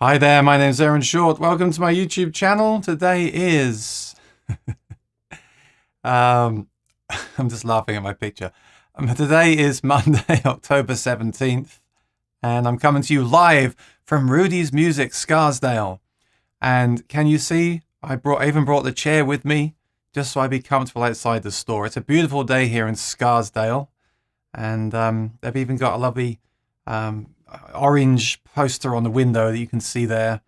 Hi there, my name is Aaron Short. Welcome to my YouTube channel. Today is... I'm just laughing at my picture. Today is Monday, October 17th, and I'm coming to you live from Rudy's Music, Scarsdale. And can you see, I even brought the chair with me just so I'd be comfortable outside the store. It's a beautiful day here in Scarsdale, and they've even got a lovely orange poster on the window that you can see there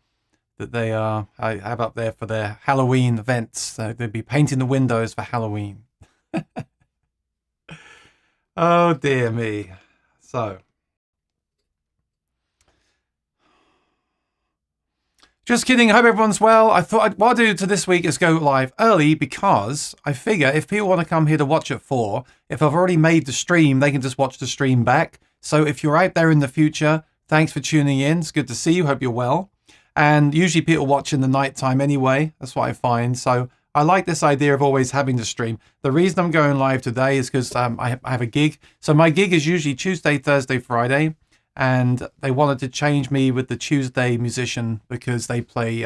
that they have up there for their Halloween events. So they'll be painting the windows for Halloween. Oh dear me. So just kidding. I hope everyone's well. I thought what I'll do to this week is go live early because I figure if people want to come here to watch at 4, if I've already made the stream, they can just watch the stream back. So if you're out there in the future, thanks for tuning in. It's good to see you. Hope you're well. And usually people watch in the nighttime anyway. That's what I find. So I like this idea of always having the stream. The reason I'm going live today is because I have a gig. So my gig is usually Tuesday, Thursday, Friday. And they wanted to change me with the Tuesday musician because they play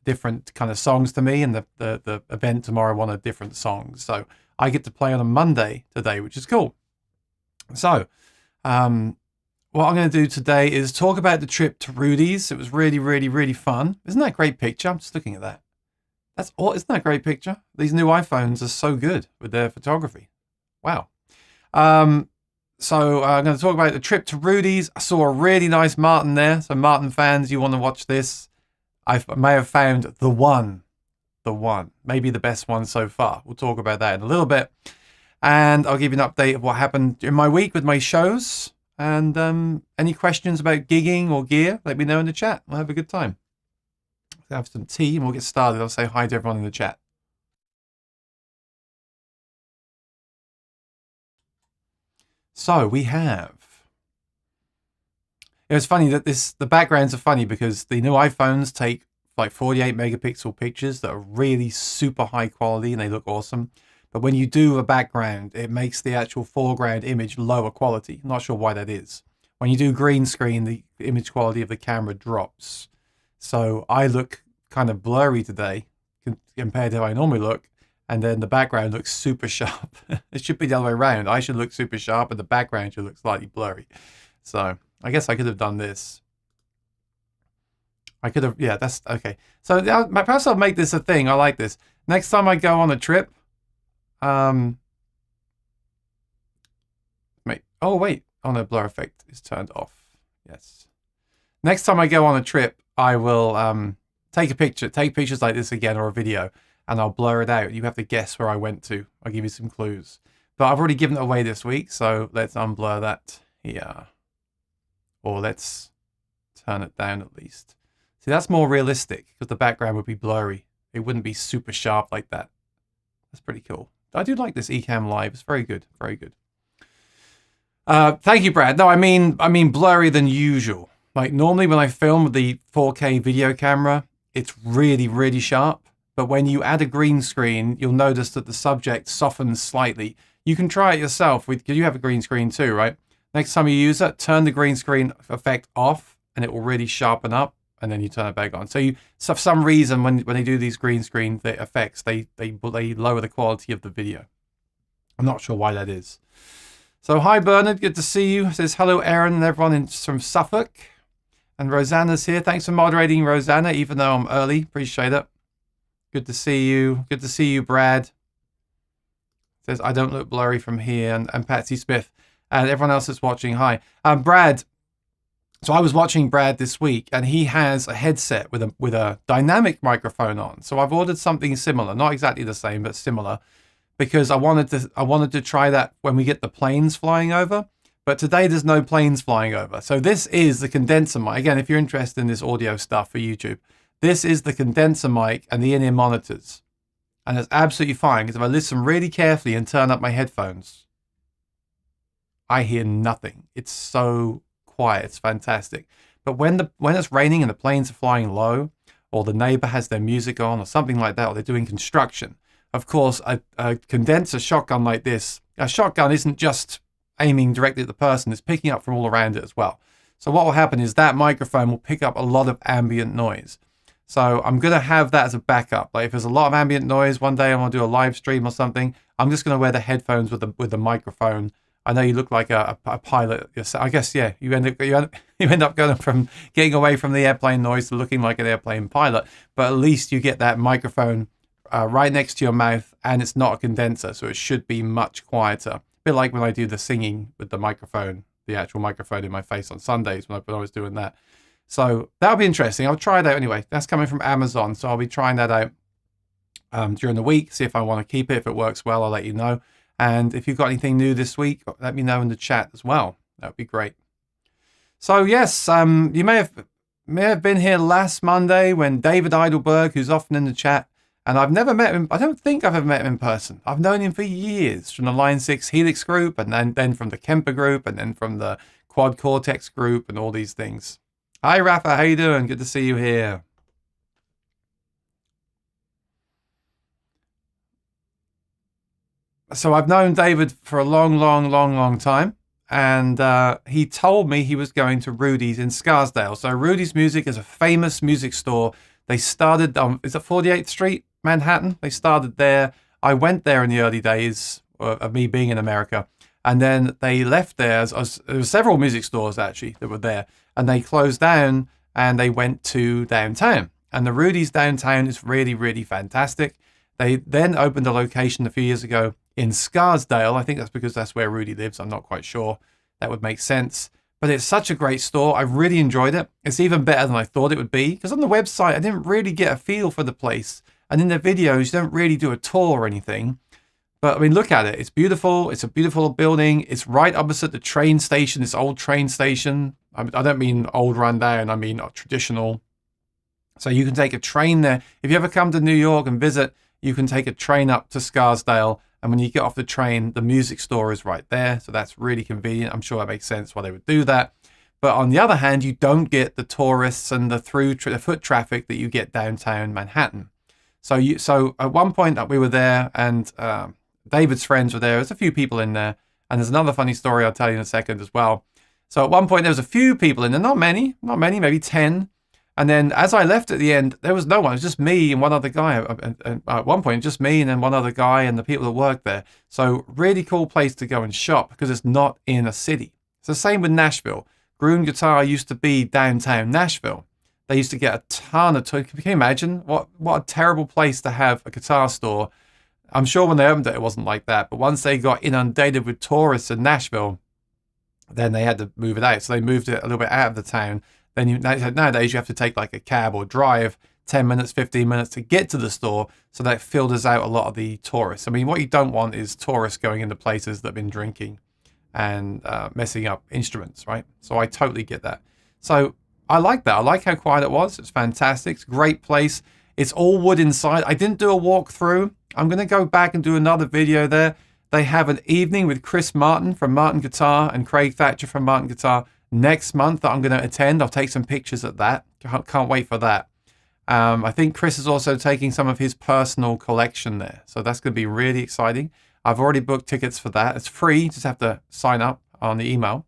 different kind of songs to me. And the event tomorrow wanted different songs. So I get to play on a Monday today, which is cool. So what I'm going to do today is talk about the trip to Rudy's. It was really, really, really fun. Isn't that a great picture? I'm just looking at that. Isn't that a great picture? These new iPhones are so good with their photography. Wow. So I'm going to talk about the trip to Rudy's. I saw a really nice Martin there. So Martin fans, you want to watch this. I may have found the one, maybe the best one so far. We'll talk about that in a little bit. And I'll give you an update of what happened in my week with my shows. And any questions about gigging or gear, let me know in the chat. We'll have a good time. I'll have some tea and we'll get started. I'll say hi to everyone in the chat. So we have... It was funny that the backgrounds are funny because the new iPhones take like 48 megapixel pictures that are really super high quality and they look awesome. But when you do a background, it makes the actual foreground image lower quality. I'm not sure why that is. When you do green screen, the image quality of the camera drops. So I look kind of blurry today compared to how I normally look. And then the background looks super sharp. It should be the other way around. I should look super sharp and the background should look slightly blurry. So I guess I could have done this. I could have, yeah, that's okay. So perhaps I'll make this a thing. I like this. Next time I go on a trip, wait. Oh no, blur effect is turned off. Yes. Next time I go on a trip, I will take pictures like this again or a video, and I'll blur it out. You have to guess where I went to. I'll give you some clues. But I've already given it away this week, so let's unblur that here. Or let's turn it down at least. See, that's more realistic because the background would be blurry. It wouldn't be super sharp like that. That's pretty cool. I do like this Ecamm Live. It's very good. Very good. Thank you, Brad. No, I mean blurry than usual. Like normally when I film with the 4K video camera, it's really, really sharp. But when you add a green screen, you'll notice that the subject softens slightly. You can try it yourself. Because you have a green screen too, right? Next time you use it, turn the green screen effect off and it will really sharpen up, and then you turn it back on. So for some reason, when they do these green screen effects, they lower the quality of the video. I'm not sure why that is. So hi, Bernard. Good to see you. It says hello, Aaron and everyone from Suffolk. And Rosanna's here. Thanks for moderating, Rosanna, even though I'm early. Appreciate it. Good to see you. Good to see you, Brad. It says I don't look blurry from here. And Patsy Smith. And everyone else that's watching, hi. Brad. So I was watching Brad this week, and he has a headset with a dynamic microphone on. So I've ordered something similar, not exactly the same, but similar, because I wanted to try that when we get the planes flying over. But today there's no planes flying over. So this is the condenser mic. Again, if you're interested in this audio stuff for YouTube, this is the condenser mic and the in-ear monitors. And it's absolutely fine, because if I listen really carefully and turn up my headphones, I hear nothing. It's so quiet. It's fantastic. But when it's raining and the planes are flying low, or the neighbor has their music on or something like that, or they're doing construction, of course, a condenser shotgun like this, a shotgun isn't just aiming directly at the person, it's picking up from all around it as well. So what will happen is that microphone will pick up a lot of ambient noise. So I'm going to have that as a backup. Like if there's a lot of ambient noise, one day I'm going to do a live stream or something, I'm just going to wear the headphones with the microphone. I know you look like a pilot yourself. I guess, yeah, you end up going from getting away from the airplane noise to looking like an airplane pilot. But at least you get that microphone right next to your mouth, and it's not a condenser, so it should be much quieter. A bit like when I do the singing with the microphone, the actual microphone in my face on Sundays when I was doing that. So that'll be interesting. I'll try that anyway. That's coming from Amazon, so I'll be trying that out during the week, see if I want to keep it. If it works well, I'll let you know. And if you've got anything new this week, let me know in the chat as well. That would be great. So yes, you may have been here last Monday when David Eidelberg, who's often in the chat, and I've never met him. I don't think I've ever met him in person. I've known him for years from the Line 6 Helix group, and then from the Kemper group, and then from the Quad Cortex group, and all these things. Hi, Rafa. How you doing? Good to see you here. So I've known David for a long time, and he told me he was going to Rudy's in Scarsdale. So Rudy's Music is a famous music store. They started, is it 48th Street, Manhattan? They started there. I went there in the early days of me being in America, and then they left there. There were several music stores actually that were there, and they closed down and they went to downtown. And the Rudy's downtown is really, really fantastic. They then opened a location a few years ago in Scarsdale. I think that's because that's where Rudy lives. I'm not quite sure. That would make sense. But it's such a great store. I really enjoyed it. It's even better than I thought it would be, because on the website, I didn't really get a feel for the place. And in the videos, you don't really do a tour or anything. But I mean, look at it. It's beautiful. It's a beautiful building. It's right opposite the train station, this old train station. I don't mean old rundown. I mean traditional. So you can take a train there. If you ever come to New York and visit, you can take a train up to Scarsdale. And when you get off the train, the music store is right there. So that's really convenient. I'm sure that makes sense why they would do that. But on the other hand, you don't get the tourists and the foot traffic that you get downtown Manhattan. So at one point that we were there, and David's friends were there. There's a few people in there. And there's another funny story I'll tell you in a second as well. So at one point there was a few people in there, not many, maybe 10. And then as I left at the end, there was no one. It was just me and one other guy. At one point, just me and then one other guy and the people that worked there. So really cool place to go and shop because it's not in a city. It's the same with Nashville. Groom Guitar used to be downtown Nashville. they used to get a ton of toys. Can you imagine what a terrible place to have a guitar store? I'm sure when they opened it, it wasn't like that. But once they got inundated with tourists in Nashville, then they had to move it out. So they moved it a little bit out of the town. Then nowadays you have to take like a cab or drive 10 minutes, 15 minutes to get to the store. So that filters out a lot of the tourists. I mean, what you don't want is tourists going into places that have been drinking and messing up instruments, right? So I totally get that. So I like that. I like how quiet it was. It's fantastic. It's a great place. It's all wood inside. I didn't do a walkthrough. I'm going to go back and do another video there. They have an evening with Chris Martin from Martin Guitar and Craig Thatcher from Martin Guitar next month that I'm going to attend. I'll take some pictures at that. Can't wait for that. I think Chris is also taking some of his personal collection there. So that's going to be really exciting. I've already booked tickets for that. It's free. You just have to sign up on the email.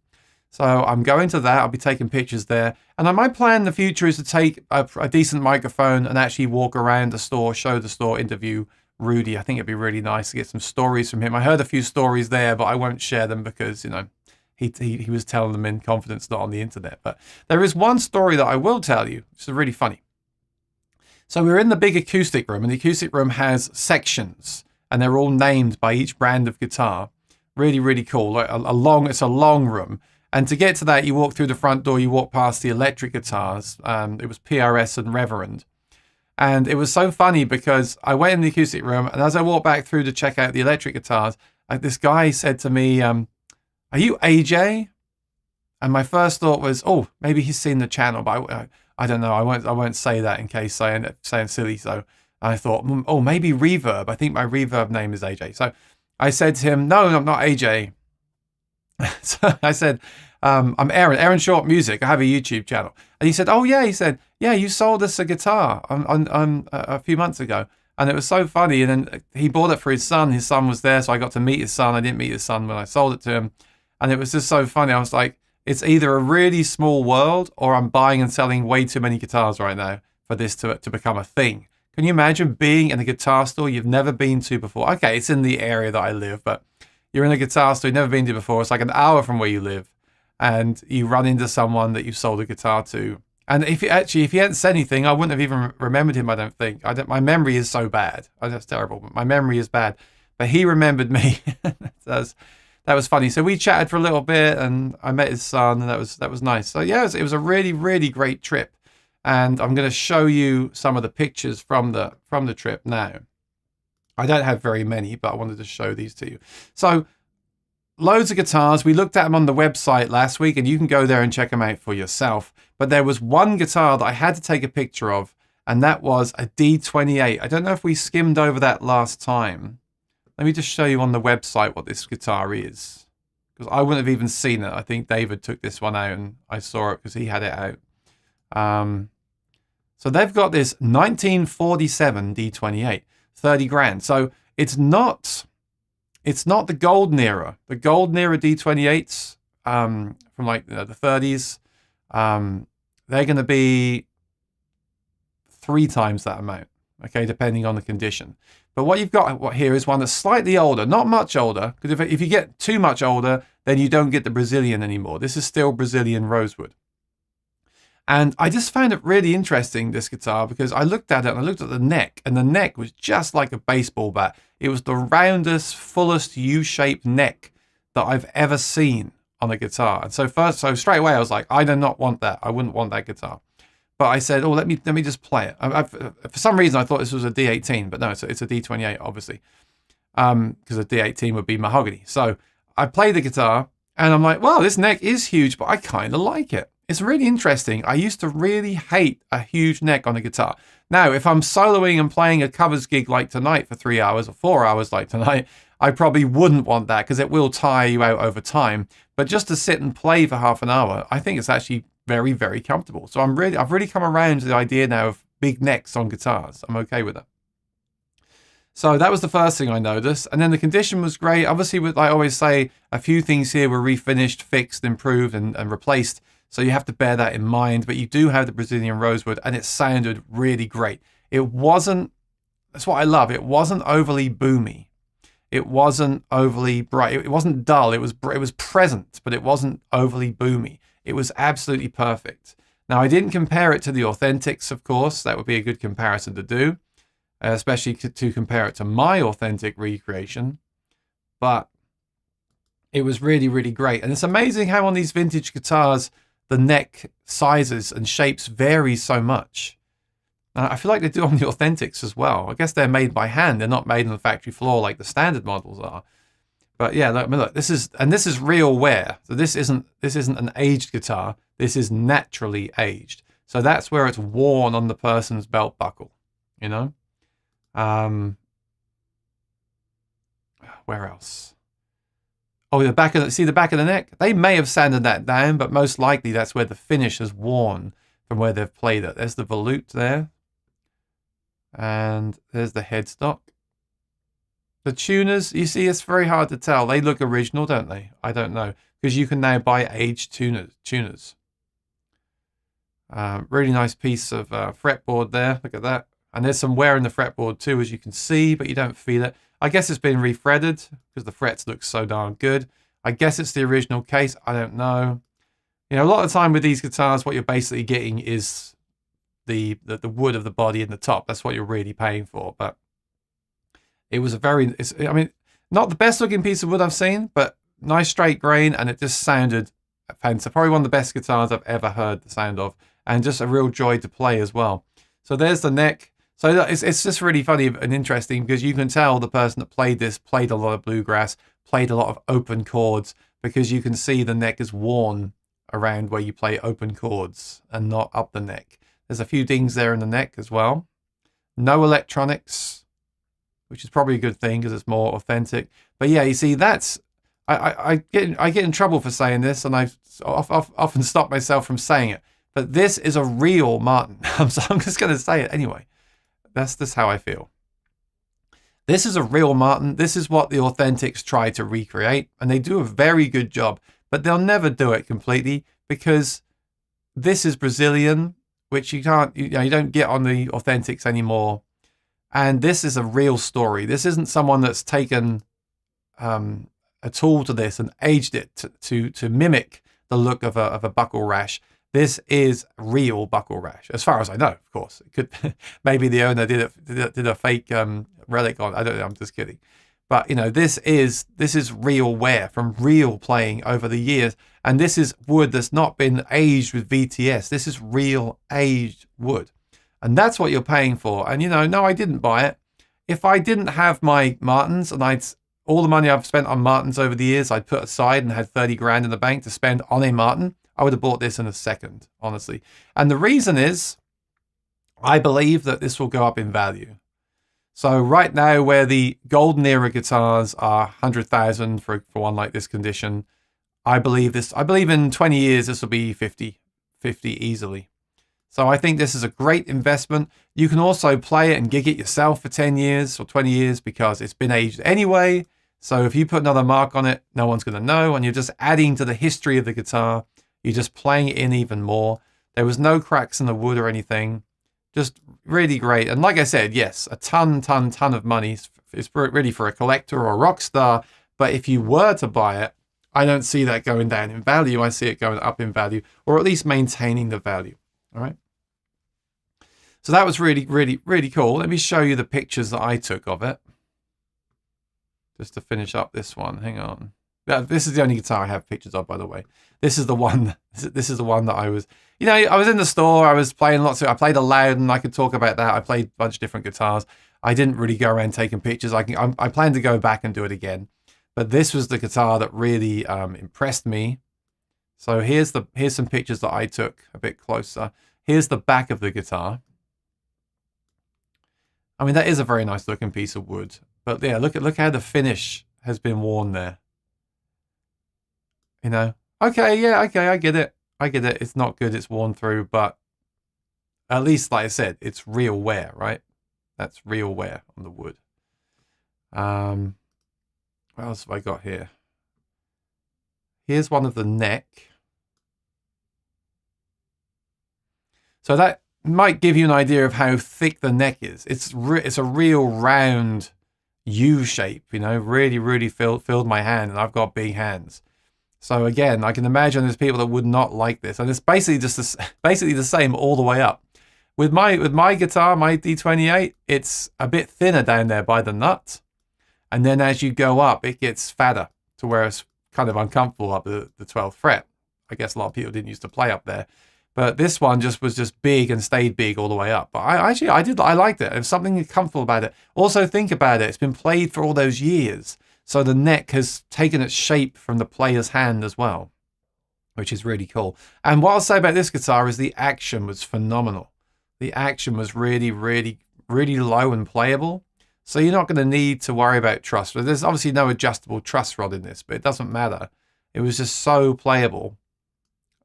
So I'm going to that. I'll be taking pictures there. And my plan in the future is to take a decent microphone and actually walk around the store, show the store, interview Rudy. I think it'd be really nice to get some stories from him. I heard a few stories there, but I won't share them because, you know, he was telling them in confidence, not on the internet. But there is one story that I will tell you, which is really funny. So we're in the big acoustic room, and the acoustic room has sections, and they're all named by each brand of guitar. Really, really cool. Like it's a long room. And to get to that, you walk through the front door, you walk past the electric guitars. It was PRS and Reverend. And it was so funny because I went in the acoustic room, and as I walked back through to check out the electric guitars, this guy said to me, "Are you AJ?" And my first thought was, "Oh, maybe he's seen the channel," but I don't know. I won't say that in case I end up saying silly. So I thought, "Oh, maybe Reverb. I think my Reverb name is AJ." So I said to him, "No, I'm not AJ." So I said, "I'm Aaron Short Music. I have a YouTube channel." And he said, "Oh yeah." He said, "Yeah, you sold us a guitar on a few months ago." And it was so funny. And then he bought it for his son. His son was there, so I got to meet his son. I didn't meet his son when I sold it to him. And it was just so funny. I was like, it's either a really small world or I'm buying and selling way too many guitars right now for this to become a thing. Can you imagine being in a guitar store you've never been to before? Okay, it's in the area that I live, but you're in a guitar store you've never been to before. It's like an hour from where you live, and you run into someone that you sold a guitar to. And if he hadn't said anything, I wouldn't have even remembered him, I don't think. My memory is so bad. That's terrible, but my memory is bad. But he remembered me. That was funny. So we chatted for a little bit, and I met his son, and that was nice. So yeah, it was a really, really great trip. And I'm going to show you some of the pictures from the trip now. I don't have very many, but I wanted to show these to you. So loads of guitars. We looked at them on the website last week, and you can go there and check them out for yourself. But there was one guitar that I had to take a picture of, and that was a D28. I don't know if we skimmed over that last time. Let me just show you on the website what this guitar is, because I wouldn't have even seen it. I think David took this one out, and I saw it because he had it out. So they've got this 1947 D28, 30 grand. So it's not the golden era. The golden era D28s from like the 30s, they're going to be 3 times that amount, okay, depending on the condition. But what you've got here is one that's slightly older, not much older, because if you get too much older, then you don't get the Brazilian anymore. This is still Brazilian rosewood. And I just found it really interesting, this guitar, because I looked at it and I looked at the neck, and the neck was just like a baseball bat. It was the roundest, fullest U-shaped neck that I've ever seen on a guitar. And so straight away I was like, I do not want that. I wouldn't want that guitar. But I said, oh, let me just play it. For some reason I thought this was a D18, but no, it's a D28, obviously, because a D18 would be mahogany. So I played the guitar, and I'm like, wow, this neck is huge, but I kind of like it. It's really interesting. I used to really hate a huge neck on a guitar. Now, if I'm soloing and playing a covers gig like tonight for 3 hours or 4 hours like tonight, I probably wouldn't want that because it will tire you out over time. But just to sit and play for half an hour, I think it's actually very, very comfortable. So I've really come around to the idea now of big necks on guitars. I'm okay with that. So that was the first thing I noticed. And then the condition was great. Obviously, like I always say, a few things here were refinished, fixed, improved, and replaced. So you have to bear that in mind. But you do have the Brazilian rosewood, and it sounded really great. It wasn't, that's what I love, it wasn't overly boomy. It wasn't overly bright. It wasn't dull. It was present, but it wasn't overly boomy. It was absolutely perfect. Now, I didn't compare it to the Authentics, of course. That would be a good comparison to do, especially to compare it to my authentic recreation. But it was really, really great. And it's amazing how on these vintage guitars, the neck sizes and shapes vary so much. I feel like they do on the Authentics as well. I guess they're made by hand. They're not made on the factory floor like the standard models are. But yeah, look, this is real wear. So this isn't an aged guitar. This is naturally aged. So that's where it's worn on the person's belt buckle, you know? Where else? Oh, the back of the neck? They may have sanded that down, but most likely that's where the finish is worn from where they've played it. There's the volute there. And there's the headstock. The tuners, you see, it's very hard to tell. They look original, don't they? I don't know. Because you can now buy aged tuners. Really nice piece of fretboard there. Look at that. And there's some wear in the fretboard too, as you can see, but you don't feel it. I guess it's been refretted because the frets look so darn good. I guess it's the original case. I don't know. You know, a lot of the time with these guitars, what you're basically getting is the wood of the body and the top. That's what you're really paying for. But it was I mean, not the best looking piece of wood I've seen, but nice straight grain, and it just sounded fantastic. Probably one of the best guitars I've ever heard the sound of, and just a real joy to play as well. So there's the neck. So it's just really funny and interesting because you can tell the person that played this played a lot of bluegrass, played a lot of open chords, because you can see the neck is worn around where you play open chords and not up the neck. There's a few dings there in the neck as well. No electronics, which is probably a good thing because it's more authentic. But yeah, you see, that's I get in trouble for saying this, and I often stop myself from saying it. But this is a real Martin. So I'm just going to say it anyway. That's just how I feel. This is a real Martin. This is what the Authentics try to recreate, and they do a very good job. But they'll never do it completely because this is Brazilian, which you can't, you don't get on the Authentics anymore. And this is a real story. This isn't someone that's taken a tool to this and aged it to mimic the look of a buckle rash. This is real buckle rash, as far as I know. Of course, it could maybe the owner did a fake relic on. I don't know. I'm just kidding. But you know, this is real wear from real playing over the years, and this is wood that's not been aged with VTS. This is real aged wood, and that's what you're paying for. And you know, no, I didn't buy it. If I didn't have my Martins and all the money I've spent on Martins over the years, I'd put aside and had 30 grand in the bank to spend on a Martin, I would have bought this in a second, honestly. And the reason is, I believe that this will go up in value. So right now, where the golden era guitars are 100,000 for one like this condition, I believe in 20 years, this will be 50 easily. So I think this is a great investment. You can also play it and gig it yourself for 10 years or 20 years because it's been aged anyway. So if you put another mark on it, no one's going to know, and you're just adding to the history of the guitar. You're just playing it in even more. There was no cracks in the wood or anything. Just really great. And like I said, yes, a ton of money. It's really for a collector or a rock star. But if you were to buy it, I don't see that going down in value. I see it going up in value, or at least maintaining the value. All right. So that was really, really, really cool. Let me show you the pictures that I took of it. Just to finish up this one. Hang on. Yeah, this is the only guitar I have pictures of, by the way. This is the one. This is the one that I was. You know, I was in the store. I was playing lots of. I played a Loudon. I could talk about that. I played a bunch of different guitars. I didn't really go around taking pictures. I plan to go back and do it again. But this was the guitar that really impressed me. So here's some pictures that I took a bit closer. Here's the back of the guitar. I mean, that is a very nice looking piece of wood. But yeah, look how the finish has been worn there. You know, okay, I get it. It's not good. It's worn through, but at least, like I said, it's real wear, right? That's real wear on the wood. What else have I got here? Here's one of the neck. So that might give you an idea of how thick the neck is. It's a real round U shape, you know, really, really filled my hand, and I've got big hands. So again, I can imagine there's people that would not like this, and it's basically just basically the same all the way up. With my guitar, my D28, it's a bit thinner down there by the nut, and then as you go up, it gets fatter to where it's kind of uncomfortable up the 12th fret. I guess a lot of people didn't used to play up there, but this one was just big and stayed big all the way up. But I liked it. There's something comfortable about it. Also, think about it. It's been played for all those years. So the neck has taken its shape from the player's hand as well, which is really cool. And what I'll say about this guitar is the action was phenomenal. The action was really, really, really low and playable. So you're not going to need to worry about truss. There's obviously no adjustable truss rod in this, but it doesn't matter. It was just so playable.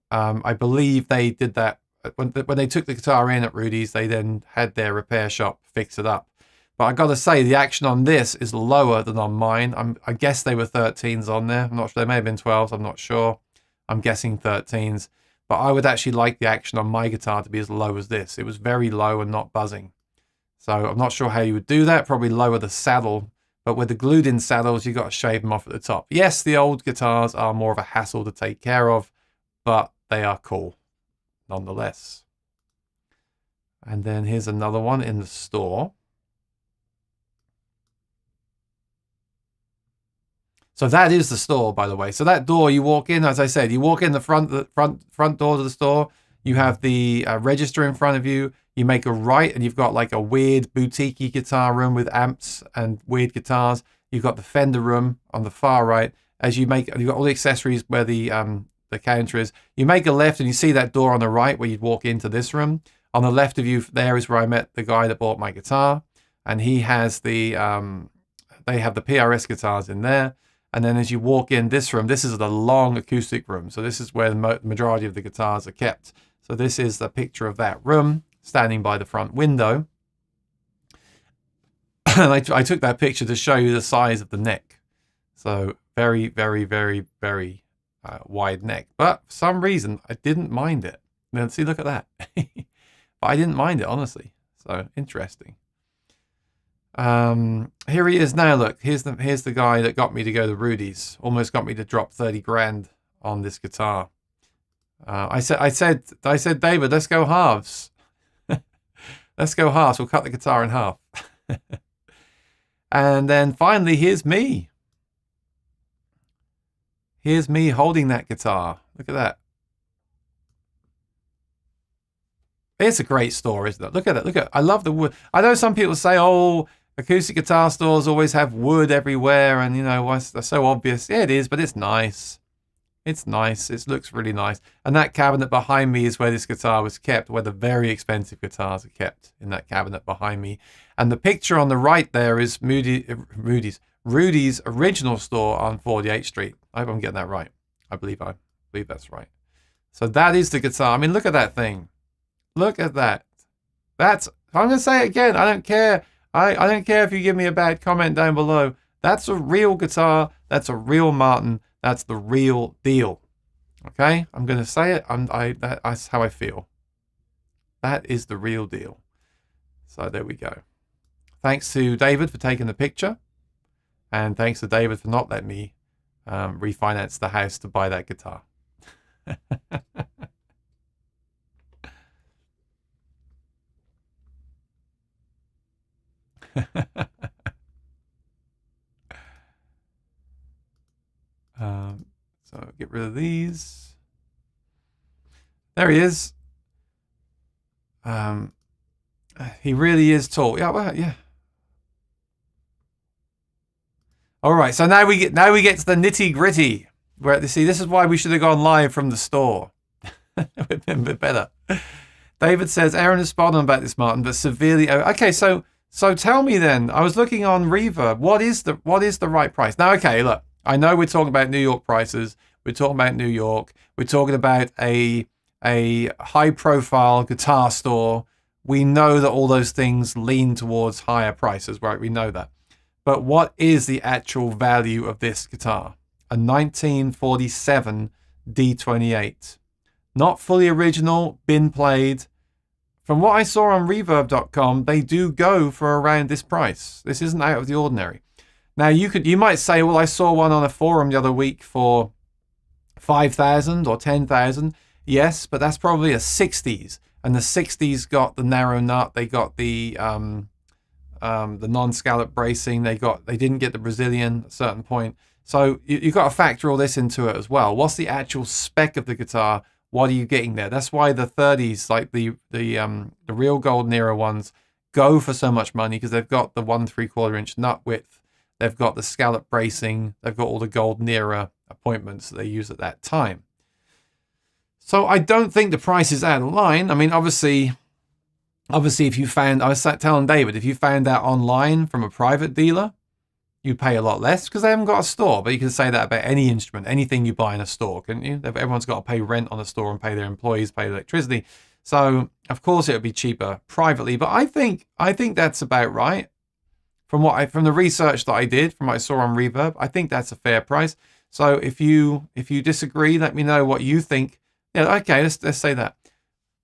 I believe they did that when they took the guitar in at Rudy's. They then had their repair shop fix it up. But I got to say, the action on this is lower than on mine. I guess they were 13s on there. I'm not sure. They may have been 12s. I'm not sure. I'm guessing 13s. But I would actually like the action on my guitar to be as low as this. It was very low and not buzzing. So I'm not sure how you would do that. Probably lower the saddle. But with the glued-in saddles, you've got to shave them off at the top. Yes, the old guitars are more of a hassle to take care of, but they are cool nonetheless. And then here's another one in the store. So that is the store, by the way. So that door you walk in, as I said, you walk in the front door to the store. You have the register in front of you. You make a right, and you've got like a weird boutique-y guitar room with amps and weird guitars. You've got the Fender room on the far right. As you've got all the accessories where the counter is. You make a left, and you see that door on the right where you'd walk into this room. On the left of you, there is where I met the guy that bought my guitar, and he has the they have the PRS guitars in there. And then as you walk in this room, this is the long acoustic room. So this is where the majority of the guitars are kept. So this is the picture of that room, standing by the front window. And I took that picture to show you the size of the neck. So very, very, very, very wide neck. But for some reason, I didn't mind it. Now, see, look at that. But I didn't mind it, honestly. So interesting. Here he is now. Look, here's the guy that got me to go to Rudy's. Almost got me to drop 30 grand on this guitar. I said, David, let's go halves. Let's go halves. We'll cut the guitar in half. And then finally, here's me. Here's me holding that guitar. Look at that. It's a great store, isn't it? Look at it. Look at it. I love the wood. I know some people say, oh, acoustic guitar stores always have wood everywhere, and you know, they're so obvious. Yeah, it is, but it's nice. It's nice. It looks really nice. And that cabinet behind me is where this guitar was kept, where the very expensive guitars are kept, in that cabinet behind me. And the picture on the right there is Rudy's original store on 48th Street. I hope I'm getting that right. I believe that's right. So that is the guitar. I mean, look at that thing. Look at that. I'm going to say it again. I don't care. I don't care if you give me a bad comment down below. That's a real guitar. That's a real Martin. That's the real deal. Okay? I'm going to say it. That's how I feel. That is the real deal. So there we go. Thanks to David for taking the picture. And thanks to David for not letting me refinance the house to buy that guitar. So get rid of these. There he is. He really is tall. Yeah, well, yeah. All right, so now we get to the nitty gritty. Where see, this is why we should have gone live from the store. We've been a bit better. David says Aaron is spot on about this, Martin, but severely. Okay, so tell me then. I was looking on Reverb. What is the right price? Now, okay, look. I know we're talking about New York prices. We're talking about New York. We're talking about a high-profile guitar store. We know that all those things lean towards higher prices, right? We know that. But what is the actual value of this guitar? A 1947 D28. Not fully original, been played. From what I saw on Reverb.com, they do go for around this price. This isn't out of the ordinary. Now you might say, well, I saw one on a forum the other week for 5,000 or 10,000. Yes, but that's probably a 60s, and the 60s got the narrow nut. They got the non-scallop bracing. They didn't get the Brazilian at a certain point. So you've got to factor all this into it as well. What's the actual spec of the guitar? What are you getting there? That's why the 30s, like the real golden era ones, go for so much money, because they've got the 1 3/4 inch nut width. They've got the scallop bracing. They've got all the golden era appointments that they use at that time. So I don't think the price is out of line. I mean, obviously, if you found, I was telling David, if you found that online from a private dealer, you pay a lot less because they haven't got a store. But you can say that about any instrument, anything you buy in a store, couldn't you? Everyone's got to pay rent on a store and pay their employees, pay electricity. So of course it would be cheaper privately. But I think that's about right. From the research that I did, from what I saw on Reverb, I think that's a fair price. So if you disagree, let me know what you think. Yeah, okay, let's say that.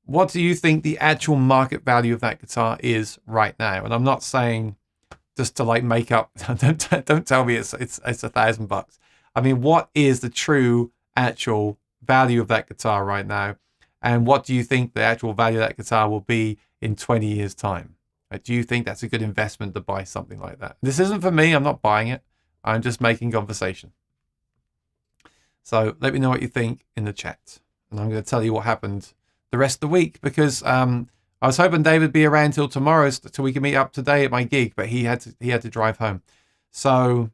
What do you think the actual market value of that guitar is right now? And I'm not saying just to like make up. Don't tell me it's $1,000. I mean, what is the true actual value of that guitar right now? And what do you think the actual value of that guitar will be in 20 years' time? Do you think that's a good investment to buy something like that? This isn't for me. I'm not buying it. I'm just making conversation. So let me know what you think in the chat. And I'm going to tell you what happened the rest of the week, because I was hoping David would be around till tomorrow so we can meet up today at my gig, but he had to drive home. So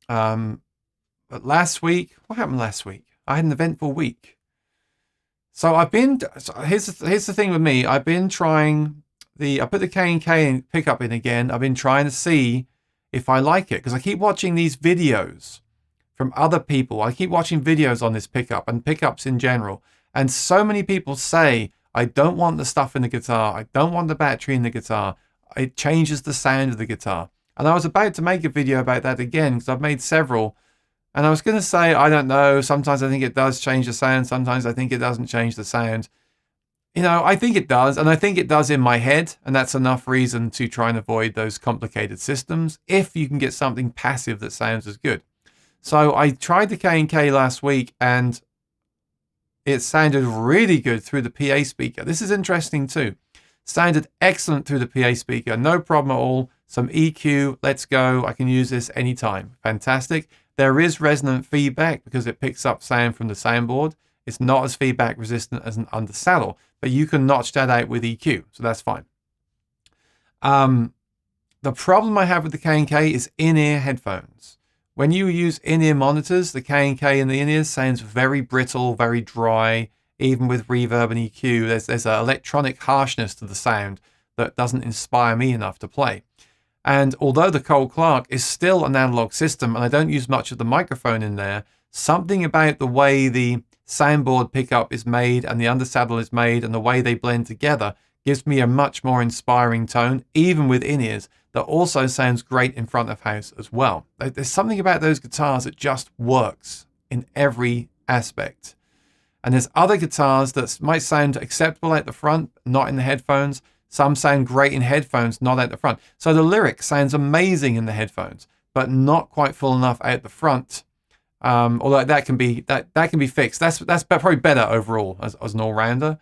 but last week, what happened last week? I had an eventful week. So here's the thing with me. I've been trying I put the K&K pickup in again. I've been trying to see if I like it, because I keep watching these videos from other people. I keep watching videos on this pickup and pickups in general. And so many people say, I don't want the stuff in the guitar. I don't want the battery in the guitar. It changes the sound of the guitar. And I was about to make a video about that again, because I've made several. And I was going to say, I don't know. Sometimes I think it does change the sound. Sometimes I think it doesn't change the sound. You know, I think it does. And I think it does in my head. And that's enough reason to try and avoid those complicated systems if you can get something passive that sounds as good. So I tried the K&K last week, and it sounded really good through the PA speaker. This is interesting too. Sounded excellent through the PA speaker. No problem at all. Some EQ. Let's go. I can use this anytime. Fantastic. There is resonant feedback because it picks up sound from the soundboard. It's not as feedback resistant as an undersaddle, but you can notch that out with EQ. So that's fine. The problem I have with the K&K is in-ear headphones. When you use in-ear monitors, the K&K in the in-ears sounds very brittle, very dry. Even with reverb and EQ, there's an electronic harshness to the sound that doesn't inspire me enough to play. And although the Cole Clark is still an analog system, and I don't use much of the microphone in there, something about the way the soundboard pickup is made and the undersaddle is made and the way they blend together gives me a much more inspiring tone, even with in-ears, that also sounds great in front of house as well. There's something about those guitars that just works in every aspect. And there's other guitars that might sound acceptable at the front, not in the headphones. Some sound great in headphones, not at the front. So the lyric sounds amazing in the headphones, but not quite full enough out the front. Although that can be fixed. That's probably better overall as an all-rounder.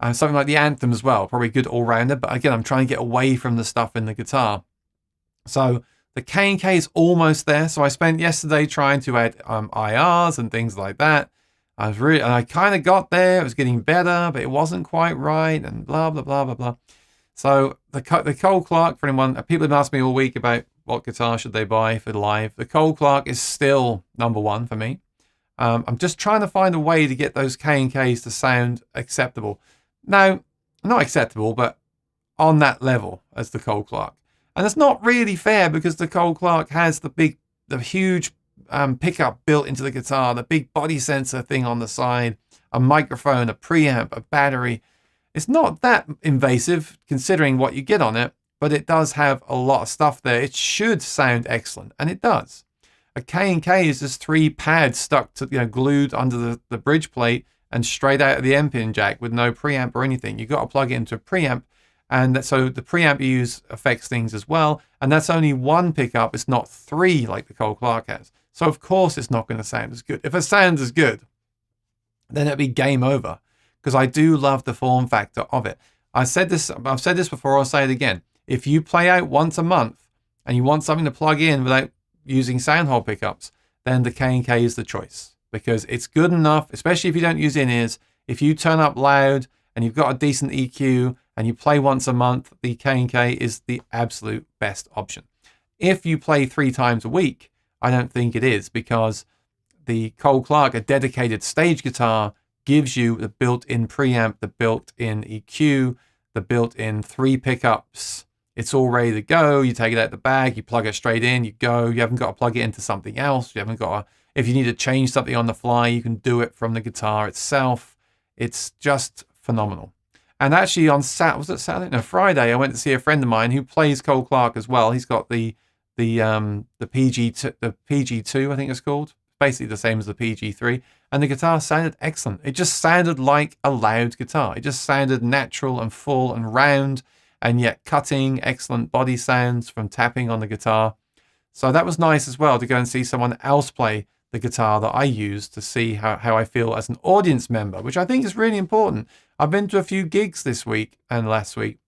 Something like the Anthem as well, probably a good all-rounder. But again, I'm trying to get away from the stuff in the guitar. So the K&K is almost there. So I spent yesterday trying to add IRs and things like that. I kind of got there. It was getting better, but it wasn't quite right, and blah blah blah blah blah. So the Cole Clark, for anyone, people have asked me all week about what guitar should they buy for live. The Cole Clark is still number one for me. I'm just trying to find a way to get those K&Ks to sound acceptable. Now, not acceptable, but on that level as the Cole Clark. And it's not really fair because the Cole Clark has the huge pickup built into the guitar, the big body sensor thing on the side, a microphone, a preamp, a battery. It's not that invasive considering what you get on it, but it does have a lot of stuff there. It should sound excellent, and it does. A K&K is just 3 pads stuck to, glued under the bridge plate and straight out of the M-pin jack with no preamp or anything. You've got to plug it into a preamp, and so the preamp you use affects things as well. And that's only 1 pickup. It's not 3 like the Cole Clark has. So of course it's not going to sound as good. If it sounds as good, then it'd be game over. Because I do love the form factor of it. I've said this before, I'll say it again. If you play out once a month and you want something to plug in without using soundhole pickups, then the K&K is the choice. Because it's good enough, especially if you don't use in-ears. If you turn up loud and you've got a decent EQ and you play once a month, the K&K is the absolute best option. If you play 3 times a week, I don't think it is, because the Cole Clark, a dedicated stage guitar, gives you the built-in preamp, the built-in EQ, the built-in 3 pickups. It's all ready to go. You take it out of the bag, you plug it straight in, you go. You haven't got to plug it into something else. You haven't got to, if you need to change something on the fly, you can do it from the guitar itself. It's just phenomenal. And actually on Friday, I went to see a friend of mine who plays Cole Clark as well. He's got the PG2, I think it's called. Basically the same as the PG3. And the guitar sounded excellent. It just sounded like a loud guitar. It just sounded natural and full and round, and yet cutting, excellent body sounds from tapping on the guitar. So that was nice as well, to go and see someone else play the guitar that I use, to see how I feel as an audience member, which I think is really important. I've been to a few gigs this week and last week,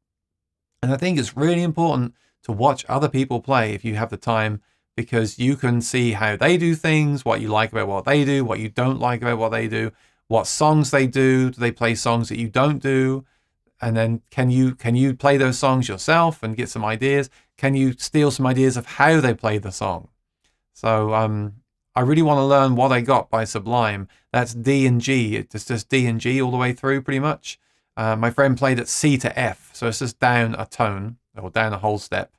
and I think it's really important to watch other people play if you have the time, because you can see how they do things, what you like about what they do, what you don't like about what they do, what songs they do. Do they play songs that you don't do? And then can you play those songs yourself and get some ideas? Can you steal some ideas of how they play the song? So I really want to learn What I Got by Sublime. That's D and G. It's just D and G all the way through, pretty much. My friend played at C to F, so it's just down a tone, or down a whole step.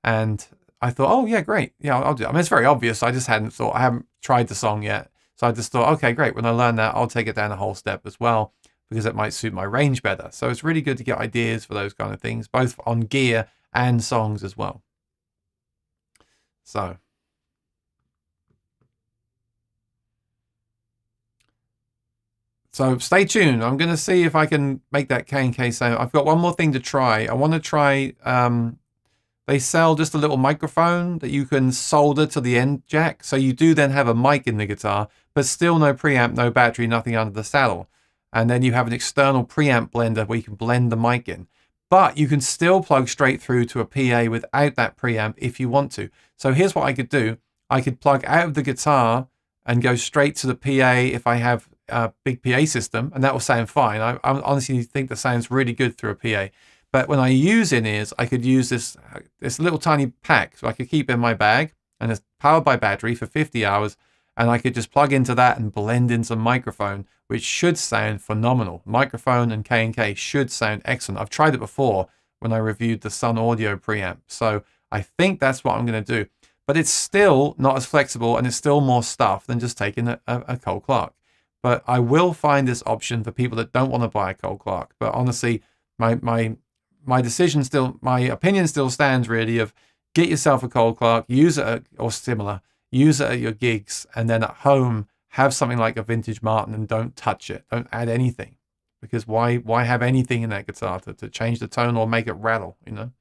And I thought, oh yeah, great. Yeah, I'll do it. I mean, it's very obvious. I just hadn't thought, I haven't tried the song yet. So I just thought, okay, great. When I learn that, I'll take it down a whole step as well, because it might suit my range better. So it's really good to get ideas for those kind of things, both on gear and songs as well. So stay tuned. I'm going to see if I can make that K&K sound. I've got one more thing to try. I want to try, they sell just a little microphone that you can solder to the end jack. So you do then have a mic in the guitar, but still no preamp, no battery, nothing under the saddle. And then you have an external preamp blender where you can blend the mic in. But you can still plug straight through to a PA without that preamp if you want to. So here's what I could do. I could plug out of the guitar and go straight to the PA if I have a big PA system, and that will sound fine. I honestly think that sounds really good through a PA. But when I use in-ears, I could use this little tiny pack, so I could keep in my bag, and it's powered by battery for 50 hours, and I could just plug into that and blend in some microphone, which should sound phenomenal. Microphone and K&K should sound excellent. I've tried it before when I reviewed the Sun Audio preamp, so I think that's what I'm going to do. But it's still not as flexible, and it's still more stuff than just taking a Cole Clark. But I will find this option for people that don't want to buy a Cole Clark. But honestly, my decision still, my opinion still stands really, of get yourself a Cole Clark, use it or similar, use it at your gigs, and then at home have something like a vintage Martin and don't touch it. Don't add anything, because why have anything in that guitar to change the tone or make it rattle, you know?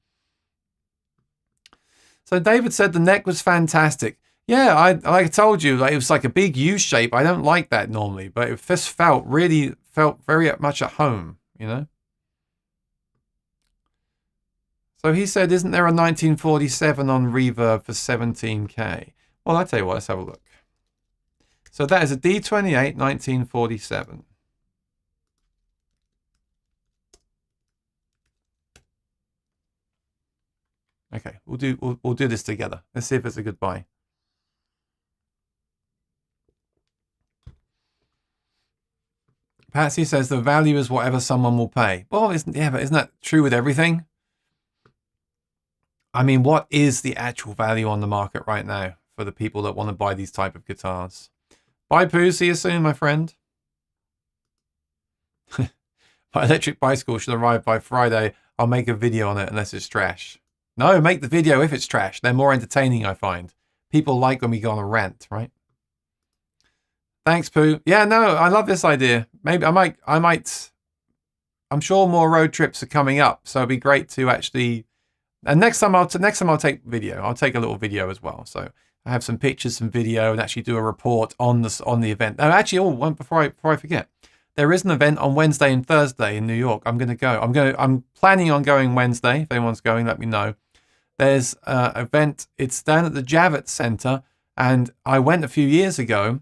So David said the neck was fantastic. Yeah, like I told you, it was like a big U shape. I don't like that normally, but it just felt very much at home, you know? So he said, isn't there a 1947 on Reverb for 17K? Well, I'll tell you what, let's have a look. So that is a D28 1947. Okay, we'll do this together. Let's see if it's a good buy. Patsy says the value is whatever someone will pay. Well, but isn't that true with everything? I mean, what is the actual value on the market right now for the people that want to buy these type of guitars? Bye, Pooh. See you soon, my friend. My electric bicycle should arrive by Friday. I'll make a video on it unless it's trash. No, make the video if it's trash. They're more entertaining, I find. People like when we go on a rant, right? Thanks, Pooh. Yeah, no, I love this idea. Maybe I might. I'm sure more road trips are coming up, so it'd be great to actually. And next time I'll take video. I'll take a little video as well. So I have some pictures, some video, and actually do a report on the event. Now, actually, before I forget, There is an event on Wednesday and Thursday in New York. I'm going to go. I'm planning on going Wednesday. If anyone's going, let me know. There's an event. It's down at the Javits Center, and I went a few years ago,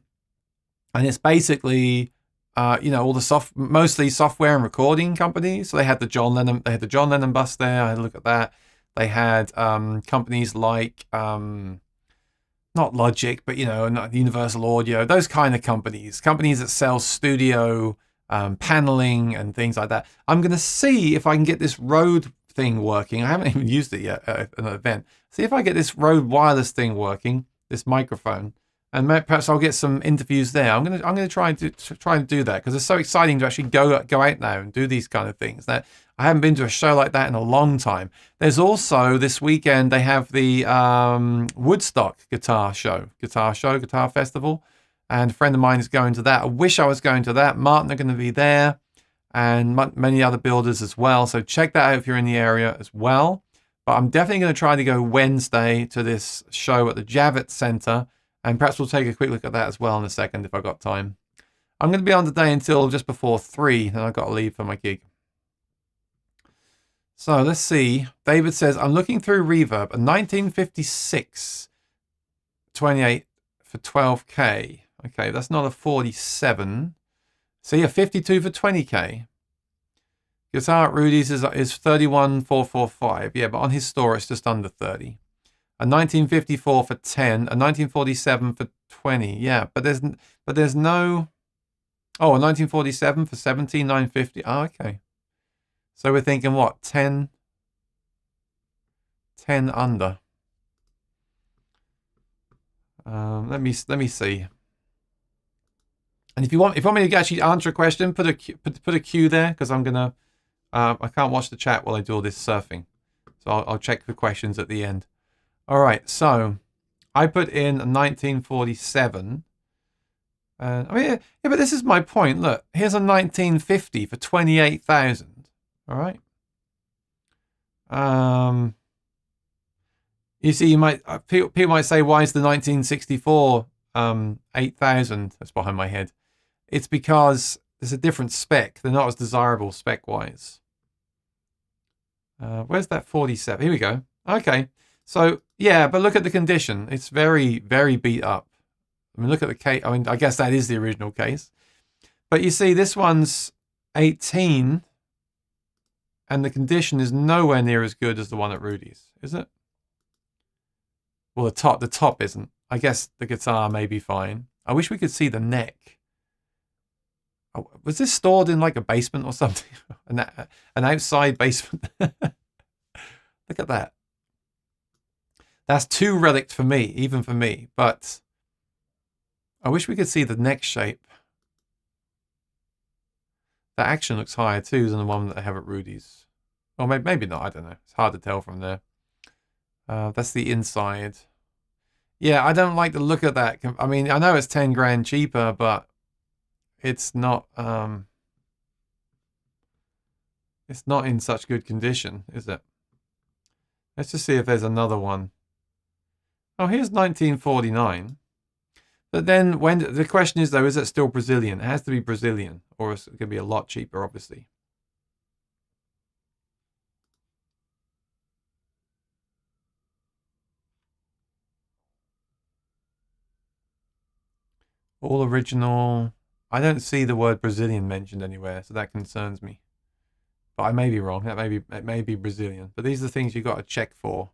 and it's basically, all the mostly software and recording companies. So they had the John Lennon bus there. I had a look at that. They had companies like not Logic, but Universal Audio, those kind of companies that sell studio paneling and things like that. I'm going to see if I can get this Rode thing working. I haven't even used it yet at an event. See if I get this Rode wireless thing working, this microphone, and perhaps I'll get some interviews there. I'm going to try and do that because it's so exciting to actually go out now and do these kind of things. That I haven't been to a show like that in a long time. There's also this weekend they have the Woodstock Guitar Festival, and a friend of mine is going to that. I wish I was going to that. Martin are going to be there, and many other builders as well. So check that out if you're in the area as well. But I'm definitely going to try to go Wednesday to this show at the Javits Center, and perhaps we'll take a quick look at that as well in a second if I've got time. I'm going to be on today until just before 3, and I've got to leave for my gig. So let's see. David says, I'm looking through Reverb, a 1956 28 for 12K. Okay, that's not a 47. See, a 52 for 20K. Guitar at Rudy's is 31,445. Yeah, but on his store it's just under 30. A 1954 for 10, a 1947 for 20. Yeah, but there's no. Oh, a 1947 for 17,950. Oh, okay. So we're thinking what? 10 under. Let me see. And if you want me to actually answer a question, put a Q there because I'm gonna. I can't watch the chat while I do all this surfing, so I'll check for questions at the end. All right, so I put in a 1947. Yeah, but this is my point. Look, here's a 1950 for 28,000. All right. You see, people might say, why is the 1964 8,000? That's behind my head. It's because there's a different spec. They're not as desirable spec-wise. Where's that 47? Here we go. Okay. So, yeah, but look at the condition. It's very, very beat up. I mean, look at the case. I mean, I guess that is the original case. But you see, this one's 18, and the condition is nowhere near as good as the one at Rudy's, is it? Well, the top isn't. I guess the guitar may be fine. I wish we could see the neck. Oh, was this stored in like a basement or something? An outside basement? Look at that. That's too relic for me, even for me. But I wish we could see the neck shape. That action looks higher too than the one that I have at Rudy's. Or maybe not, I don't know. It's hard to tell from there. That's the inside. Yeah, I don't like the look of that. I mean, I know it's 10 grand cheaper, but it's not in such good condition, is it? Let's just see if there's another one. Oh, here's 1949. But then the question is, though, is it still Brazilian? It has to be Brazilian, or it's going to be a lot cheaper, obviously. All original. I don't see the word Brazilian mentioned anywhere, so that concerns me. But I may be wrong. It may be Brazilian. But these are the things you've got to check for.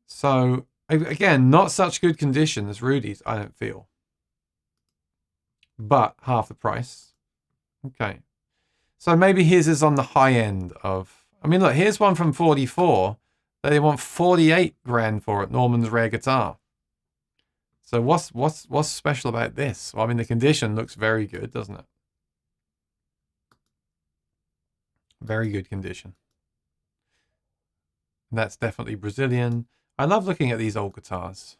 So, again, not such good condition as Rudy's, I don't feel. But half the price. Okay. So maybe his is on the high end of... I mean, look, here's one from 44. They want 48 grand for it, Norman's rare guitar. So what's special about this? Well, I mean, the condition looks very good, doesn't it? Very good condition. And that's definitely Brazilian. I love looking at these old guitars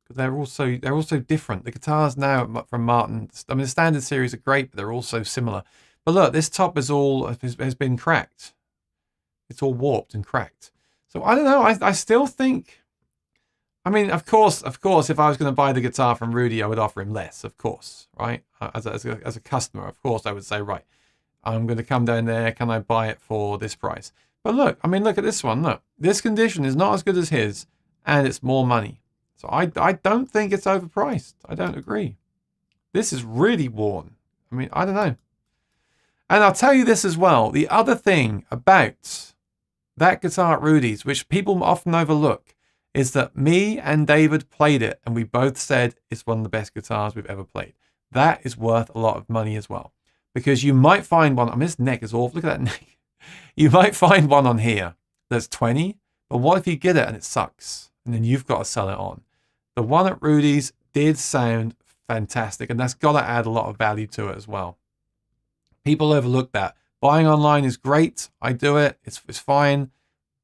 because they're also different. The guitars now from Martin, I mean, the standard series are great, but they're all so similar. But look, this top has been cracked. It's all warped and cracked. So I don't know. I still think I mean, of course, if I was going to buy the guitar from Rudy, I would offer him less, of course, right? As a customer, of course, I would say, right, I'm going to come down there. Can I buy it for this price? But look, I mean, look at this one. Look, this condition is not as good as his, and it's more money. So I don't think it's overpriced. I don't agree. This is really worn. I mean, I don't know. And I'll tell you this as well. The other thing about that guitar at Rudy's, which people often overlook, is that me and David played it, and we both said it's one of the best guitars we've ever played. That is worth a lot of money as well. Because you might find one, I mean, his neck is awful. Look at that neck. You might find one on here that's 20, but what if you get it and it sucks? And then you've got to sell it on. The one at Rudy's did sound fantastic, and that's got to add a lot of value to it as well. People overlook that. Buying online is great. I do it. It's fine.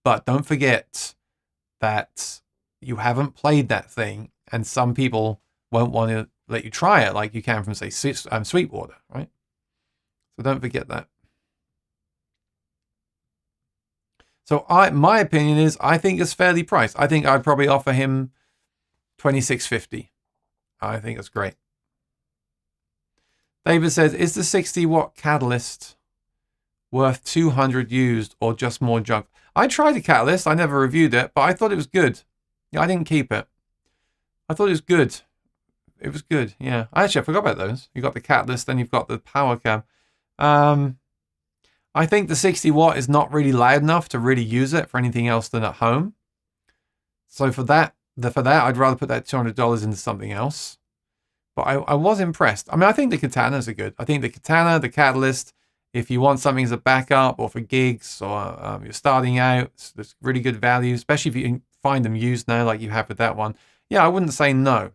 But don't forget that you haven't played that thing, and some people won't want to let you try it like you can from, say, Sweetwater, right? So don't forget that. So my opinion is, I think it's fairly priced. I think I'd probably offer him $26.50. I think that's great. David says, is the 60-watt Catalyst worth 200 used or just more junk? I tried the Catalyst. I never reviewed it, but I thought it was good. Yeah, I didn't keep it. I thought it was good. It was good, yeah. Actually, I forgot about those. You've got the Catalyst, then you've got the Power Cab. I think the 60-watt is not really loud enough to really use it for anything else than at home. So for that, I'd rather put that $200 into something else. But I was impressed. I mean, I think the Katanas are good. I think the Katana, the Catalyst, if you want something as a backup or for gigs or you're starting out, there's really good value, especially if you can find them used now like you have with that one. Yeah, I wouldn't say no.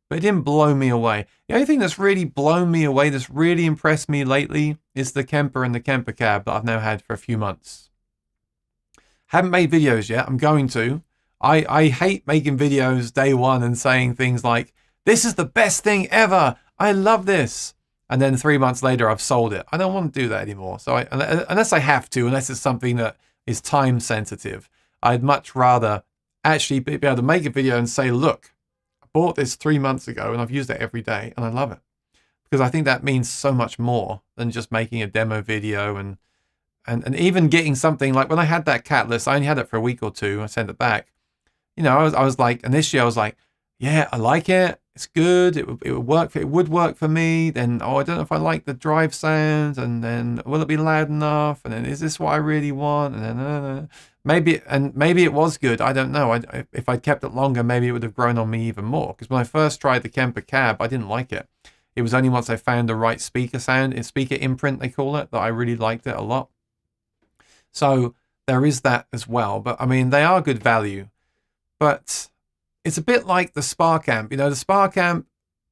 But it didn't blow me away. The only thing that's really blown me away, that's really impressed me lately, is the Kemper and the Kemper Cab that I've now had for a few months. Haven't made videos yet. I'm going to. I hate making videos day one and saying things like, this is the best thing ever. I love this. And then 3 months later, I've sold it. I don't want to do that anymore. So unless I have to, unless it's something that is time sensitive, I'd much rather actually be able to make a video and say, look, I bought this 3 months ago and I've used it every day and I love it. Because I think that means so much more than just making a demo video and even getting something like when I had that Catalyst, I only had it for a week or two. I sent it back. You know, I was like, initially I was like, yeah, I like it. It's good. It would work. It would work for me. Then, I don't know if I like the drive sounds. And then, will it be loud enough? And then, is this what I really want? And then, maybe it was good. I don't know. If I'd kept it longer, maybe it would have grown on me even more. Because when I first tried the Kemper Cab, I didn't like it. It was only once I found the right speaker sound, speaker imprint they call it, that I really liked it a lot. So there is that as well. But I mean, they are good value. But it's a bit like the Spark Amp. You know, the Spark Amp,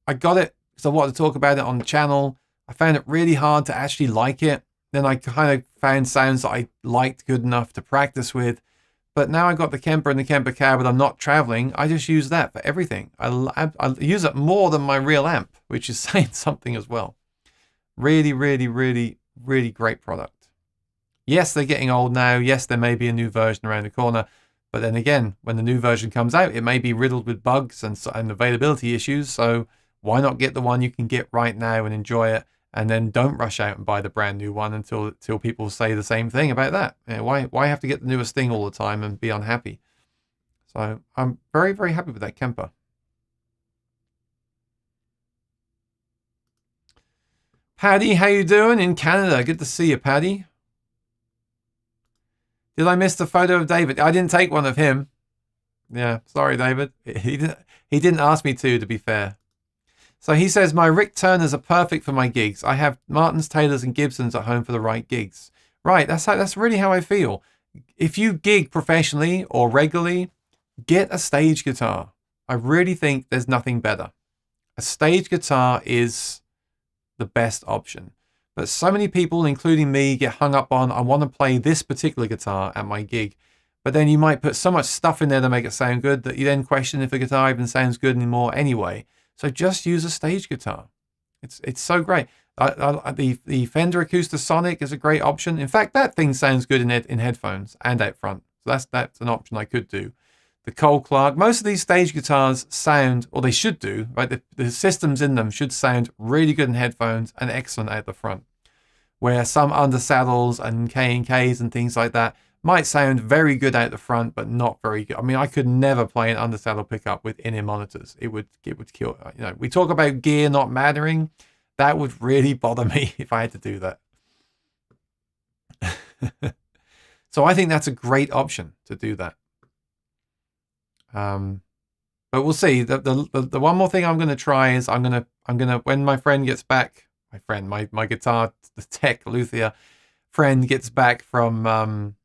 I got it because I wanted to talk about it on the channel. I found it really hard to actually like it. Then I kind of found sounds that I liked good enough to practice with. But now I got the Kemper and the Kemper Cab and I'm not traveling. I just use that for everything. I use it more than my real amp, which is saying something as well. Really, really, really, really great product. Yes, they're getting old now. Yes, there may be a new version around the corner. But then again, when the new version comes out, it may be riddled with bugs and availability issues. So why not get the one you can get right now and enjoy it? And then don't rush out and buy the brand new one until people say the same thing about that. You know, why have to get the newest thing all the time and be unhappy? So I'm very, very happy with that Kemper. Paddy, how you doing in Canada? Good to see you, Paddy. Did I miss the photo of David? I didn't take one of him. Yeah, sorry, David. He didn't ask me to be fair. So he says, my Rick Turners are perfect for my gigs. I have Martins, Taylors, and Gibsons at home for the right gigs. Right, that's really how I feel. If you gig professionally or regularly, get a stage guitar. I really think there's nothing better. A stage guitar is the best option. But so many people, including me, get hung up on, I want to play this particular guitar at my gig. But then you might put so much stuff in there to make it sound good that you then question if the guitar even sounds good anymore anyway. So just use a stage guitar. It's so great. The Fender Acoustic is a great option. In fact, that thing sounds good in headphones and out front. So that's an option I could do. the Cole Clark. Most of these stage guitars sound, or they should do, right? The systems in them should sound really good in headphones and excellent out the front. Where some undersaddles and K&Ks and things like that might sound very good out the front, but not very good. I mean, I could never play an undersaddle pickup with in-ear monitors. It would kill. You know, we talk about gear not mattering. That would really bother me if I had to do that. So I think that's a great option to do that. But we'll see. The one more thing I'm going to try is I'm gonna when my friend gets back, my guitar tech luthier friend gets back from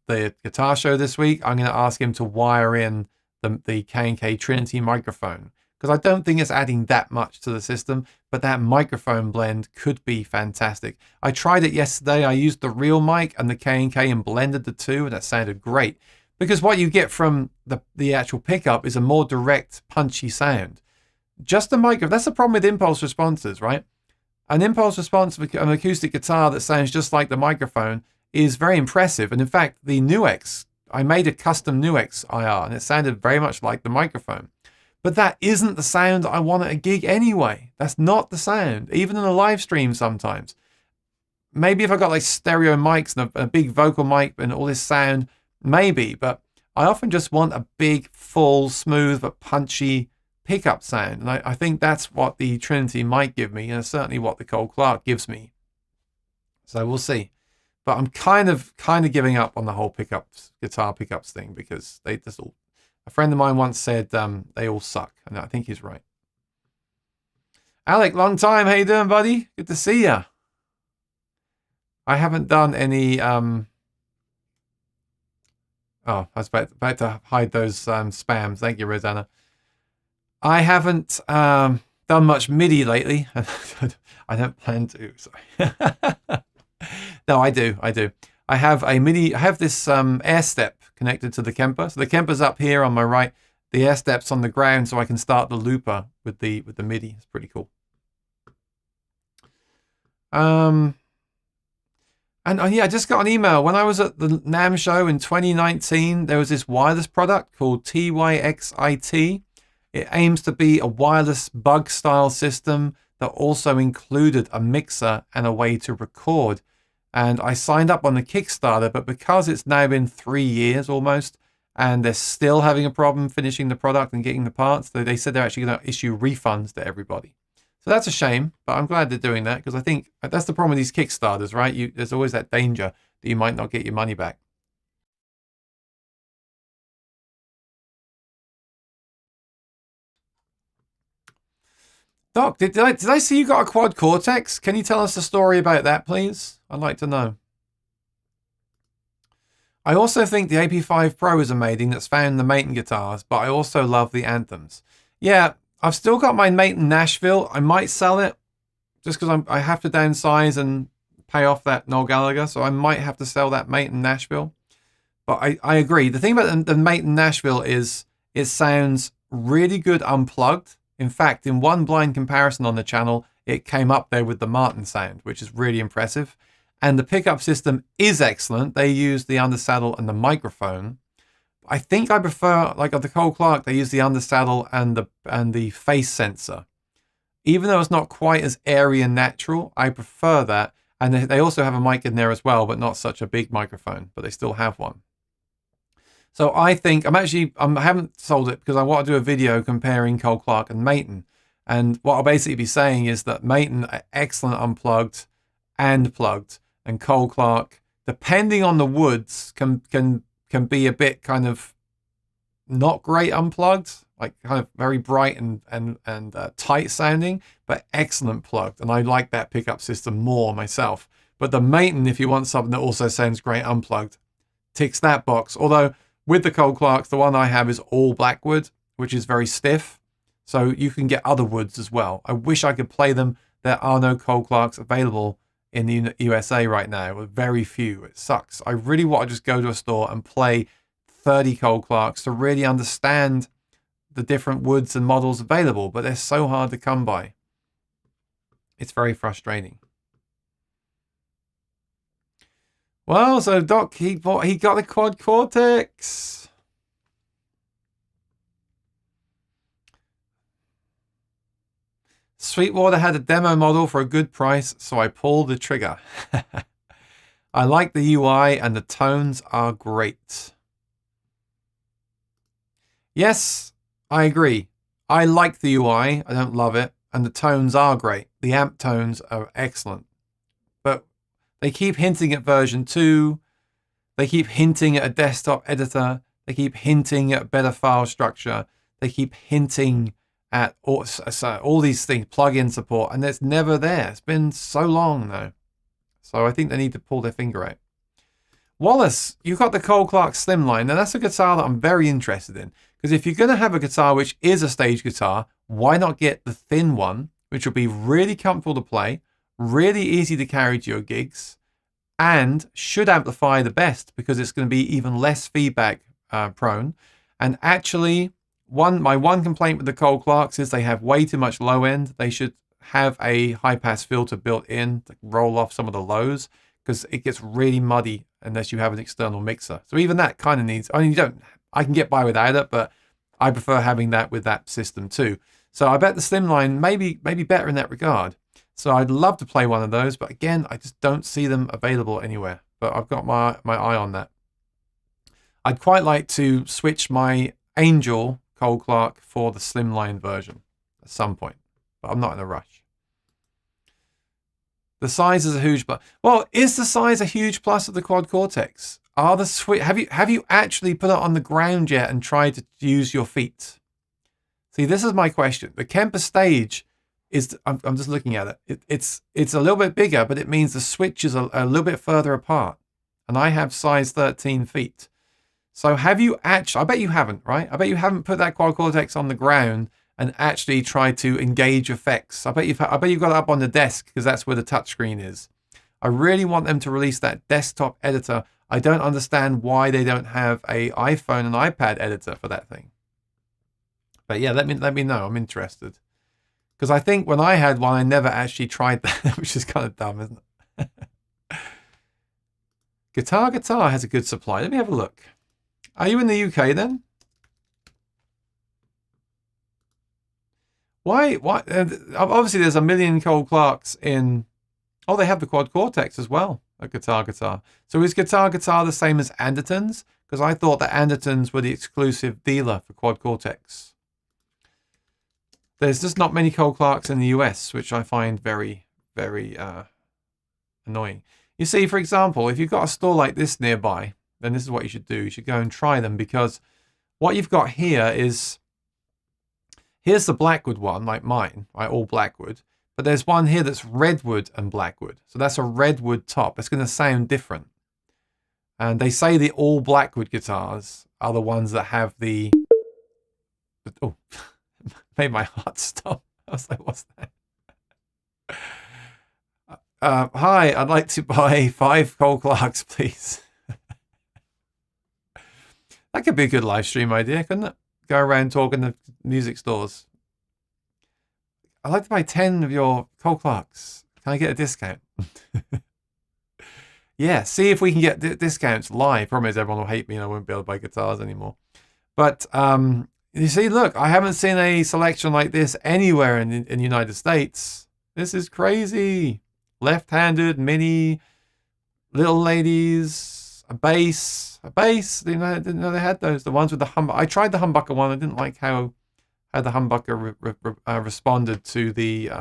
the guitar show this week, I'm going to ask him to wire in the K&K Trinity microphone, because I don't think it's adding that much to the system, but that microphone blend could be fantastic. I tried it yesterday. I used the real mic and the K&K and blended the two, and that sounded great, because what you get from the actual pickup is a more direct, punchy sound. Just the microphone. That's the problem with impulse responses, right? An impulse response of an acoustic guitar that sounds just like the microphone is very impressive. And in fact, the Nuex, I made a custom Nuex IR, and it sounded very much like the microphone. But that isn't the sound I want at a gig anyway. That's not the sound, even in a live stream sometimes. Maybe if I got like stereo mics and a big vocal mic and all this sound, maybe. But I often just want a big, full, smooth, but punchy pickup sound. And I think that's what the Trinity might give me, and certainly what the Cole Clark gives me. So we'll see. But I'm kind of giving up on the whole guitar pickups thing, because they just all. A friend of mine once said they all suck, and I think he's right. Alec, long time. How you doing, buddy? Good to see ya. I haven't done any. Oh, I was about to hide those spams. Thank you, Rosanna. I haven't done much MIDI lately. I don't plan to. Sorry. No, I do. I have a MIDI. I have this air step connected to the Kemper. So the Kemper's up here on my right. The air step's on the ground, so I can start the looper with the MIDI. It's pretty cool. And yeah, I just got an email. When I was at the NAMM show in 2019, there was this wireless product called TYXIT. It aims to be a wireless bug style system that also included a mixer and a way to record. And I signed up on the Kickstarter, but because it's now been 3 years almost, and they're still having a problem finishing the product and getting the parts, they said they're actually going to issue refunds to everybody. So that's a shame, but I'm glad they're doing that, because I think that's the problem with these Kickstarters, right? There's always that danger that you might not get your money back. Doc, did I see you got a quad Cortex? Can you tell us the story about that, please? I'd like to know. I also think the AP5 Pro is amazing. That's found in the Maton guitars, but I also love the Anthems. Yeah, I've still got my Maton Nashville. I might sell it just because I have to downsize and pay off that Noel Gallagher, so I might have to sell that Maton Nashville. But I agree. The thing about the Maton Nashville is it sounds really good unplugged. In fact, in one blind comparison on the channel, it came up there with the Martin sound, which is really impressive. And the pickup system is excellent. They use the undersaddle and the microphone. I think I prefer, like on the Cole Clark, they use the undersaddle and the face sensor. Even though it's not quite as airy and natural, I prefer that. And they also have a mic in there as well, but not such a big microphone, but they still have one. So I think I haven't sold it because I want to do a video comparing Cole Clark and Maton. And what I'll basically be saying is that Maton are excellent unplugged and plugged, and Cole Clark, depending on the woods, can be a bit kind of not great unplugged, like kind of very bright and tight sounding, but excellent plugged. And I like that pickup system more myself. But the Maton, if you want something that also sounds great unplugged, ticks that box. Although with the Cole Clarks, the one I have is all blackwood, which is very stiff. So you can get other woods as well. I wish I could play them. There are no Cole Clarks available in the USA right now, with very few. It sucks. I really want to just go to a store and play 30 Cole Clarks to really understand the different woods and models available, but they're so hard to come by. It's very frustrating. Well, so Doc, he got the quad Cortex. Sweetwater had a demo model for a good price, so I pulled the trigger. I like the UI and the tones are great. Yes, I agree. I like the UI. I don't love it. And the tones are great. The amp tones are excellent. But they keep hinting at version 2. They keep hinting at a desktop editor. They keep hinting at better file structure. They keep hinting at all these things, plug-in support, and it's never there. It's been so long now. So I think they need to pull their finger out. Wallace, you've got the Cole Clark Slimline. Now that's a guitar that I'm very interested in. Because if you're going to have a guitar which is a stage guitar, why not get the thin one, which will be really comfortable to play, really easy to carry to your gigs, and should amplify the best because it's going to be even less feedback prone. And actually, my one complaint with the Cole Clarks is they have way too much low end. They should have a high pass filter built in to roll off some of the lows because it gets really muddy unless you have an external mixer. So even that kind of needs, I mean, I can get by without it, but I prefer having that with that system too. So I bet the Slimline maybe better in that regard. So I'd love to play one of those, but again, I just don't see them available anywhere. But I've got my eye on that. I'd quite like to switch my Angel Cole Clark for the Slimline version at some point, but I'm not in a rush. The size is a huge plus. Well, is the size a huge plus of the Quad Cortex? Are the have you actually put it on the ground yet and tried to use your feet? See, this is my question. The Kemper Stage is, I'm just looking at it. It's a little bit bigger, but it means the switches are a little bit further apart. And I have size 13 feet. So have you actually, I bet you haven't, right? I bet you haven't put that Quad Cortex on the ground and actually tried to engage effects. I bet you've got it up on the desk because that's where the touchscreen is. I really want them to release that desktop editor. I don't understand why they don't have a iPhone and iPad editor for that thing. But yeah, let me know. I'm interested. Because I think when I had one, I never actually tried that, which is kind of dumb, isn't it? Guitar has a good supply. Let me have a look. Are you in the UK then? Why? Obviously, there's a million Cole Clarks in... Oh, they have the Quad Cortex as well, a Guitar. So is Guitar the same as Andertons? Because I thought that Andertons were the exclusive dealer for Quad Cortex. There's just not many Cole Clarks in the US, which I find very, very annoying. You see, for example, if you've got a store like this nearby, then this is what you should do. You should go and try them because what you've got here is... Here's the Blackwood one, like mine, right? All Blackwood. But there's one here that's Redwood and Blackwood. So that's a Redwood top. It's going to sound different. And they say the all Blackwood guitars are the ones that have the... Oh, made my heart stop. I was like, what's that? Hi, I'd like to buy 5 Cole Clarks, please. That could be a good live stream idea, couldn't it? Go around talking to music stores. I'd like to buy 10 of your Cole Clarks. Can I get a discount? Yeah, see if we can get discounts live. Problem is everyone will hate me and I won't be able to buy guitars anymore. But you see, look, I haven't seen a selection like this anywhere in the United States. This is crazy. Left-handed, mini, little ladies, a bass. Didn't know they had those. The ones with the humbucker. I tried the humbucker one. I didn't like how the humbucker responded to the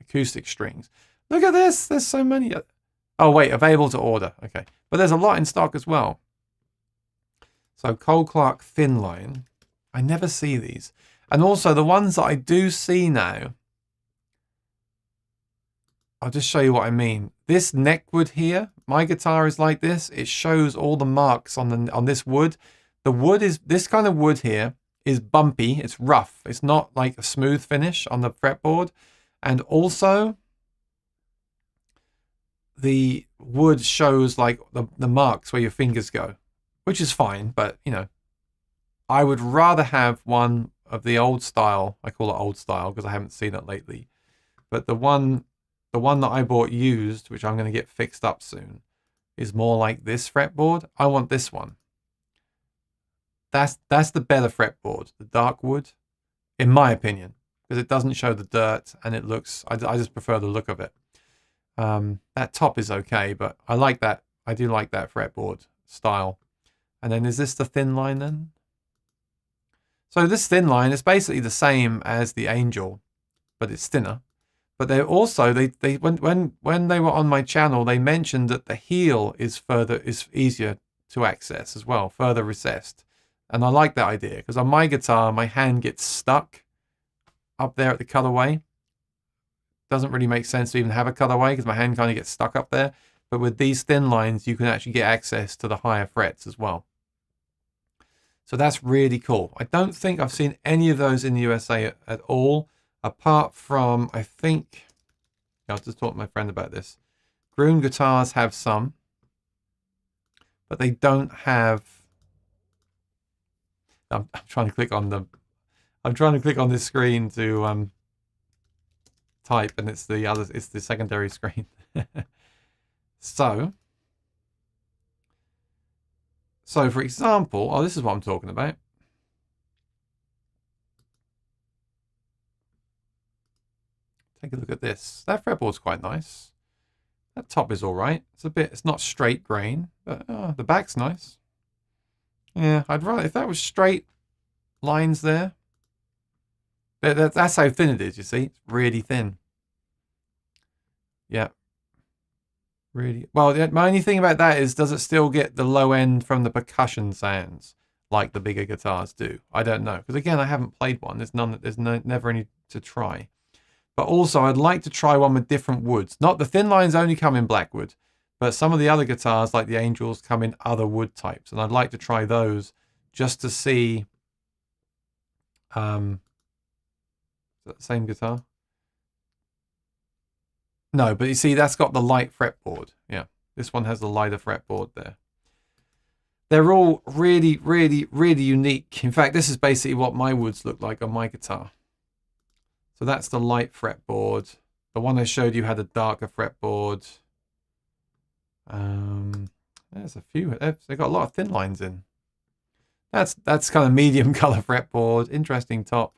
acoustic strings. Look at this. There's so many. Oh, wait. Available to order. Okay. But there's a lot in stock as well. So Cole Clark thin line. I never see these. And also the ones that I do see now. I'll just show you what I mean. This neckwood here, my guitar is like this. It shows all the marks on this wood. The wood is, this kind of wood here is bumpy. It's rough. It's not like a smooth finish on the fretboard. And also the wood shows like the marks where your fingers go, which is fine. But, you know, I would rather have one of the old style. I call it old style because I haven't seen it lately. But the one that I bought used, which I'm going to get fixed up soon, is more like this fretboard. I want this one. That's the better fretboard, the dark wood, in my opinion. because it doesn't show the dirt and it looks, I just prefer the look of it. That top is okay, but I like that. I do like that fretboard style. And then is this the thin line then? So this thin line is basically the same as the Angel, but it's thinner. But they also, when they were on my channel, they mentioned that the heel is easier to access as well, further recessed. And I like that idea because on my guitar, my hand gets stuck up there at the cutaway. Doesn't really make sense to even have a cutaway because my hand kind of gets stuck up there. But with these thin lines, you can actually get access to the higher frets as well. So that's really cool. I don't think I've seen any of those in the USA at all, apart from, I think, I'll just talk to my friend about this. Groom guitars have some, but they don't have, I'm trying to click on this screen to type, and it's the secondary screen. So for example, oh, this is what I'm talking about. Take a look at this. That fretboard's quite nice. That top is all right. It's not straight grain, but the back's nice. Yeah, I'd rather, if that was straight lines there. That's how thin it is, you see. It's really thin. Yeah. Really well. My only thing about that is, does it still get the low end from the percussion sounds like the bigger guitars do? I don't know, because again, I haven't played one. There's never any to try. But also, I'd like to try one with different woods. Not the thin lines only come in black wood, but some of the other guitars, like the Angels, come in other wood types, and I'd like to try those just to see. Is that the same guitar? No, but you see, that's got the light fretboard. Yeah, this one has the lighter fretboard there. They're all really, really, really unique. In fact, this is basically what my woods look like on my guitar. So that's the light fretboard. The one I showed you had a darker fretboard. There's a few. They've got a lot of thin lines in. That's kind of medium color fretboard. Interesting top.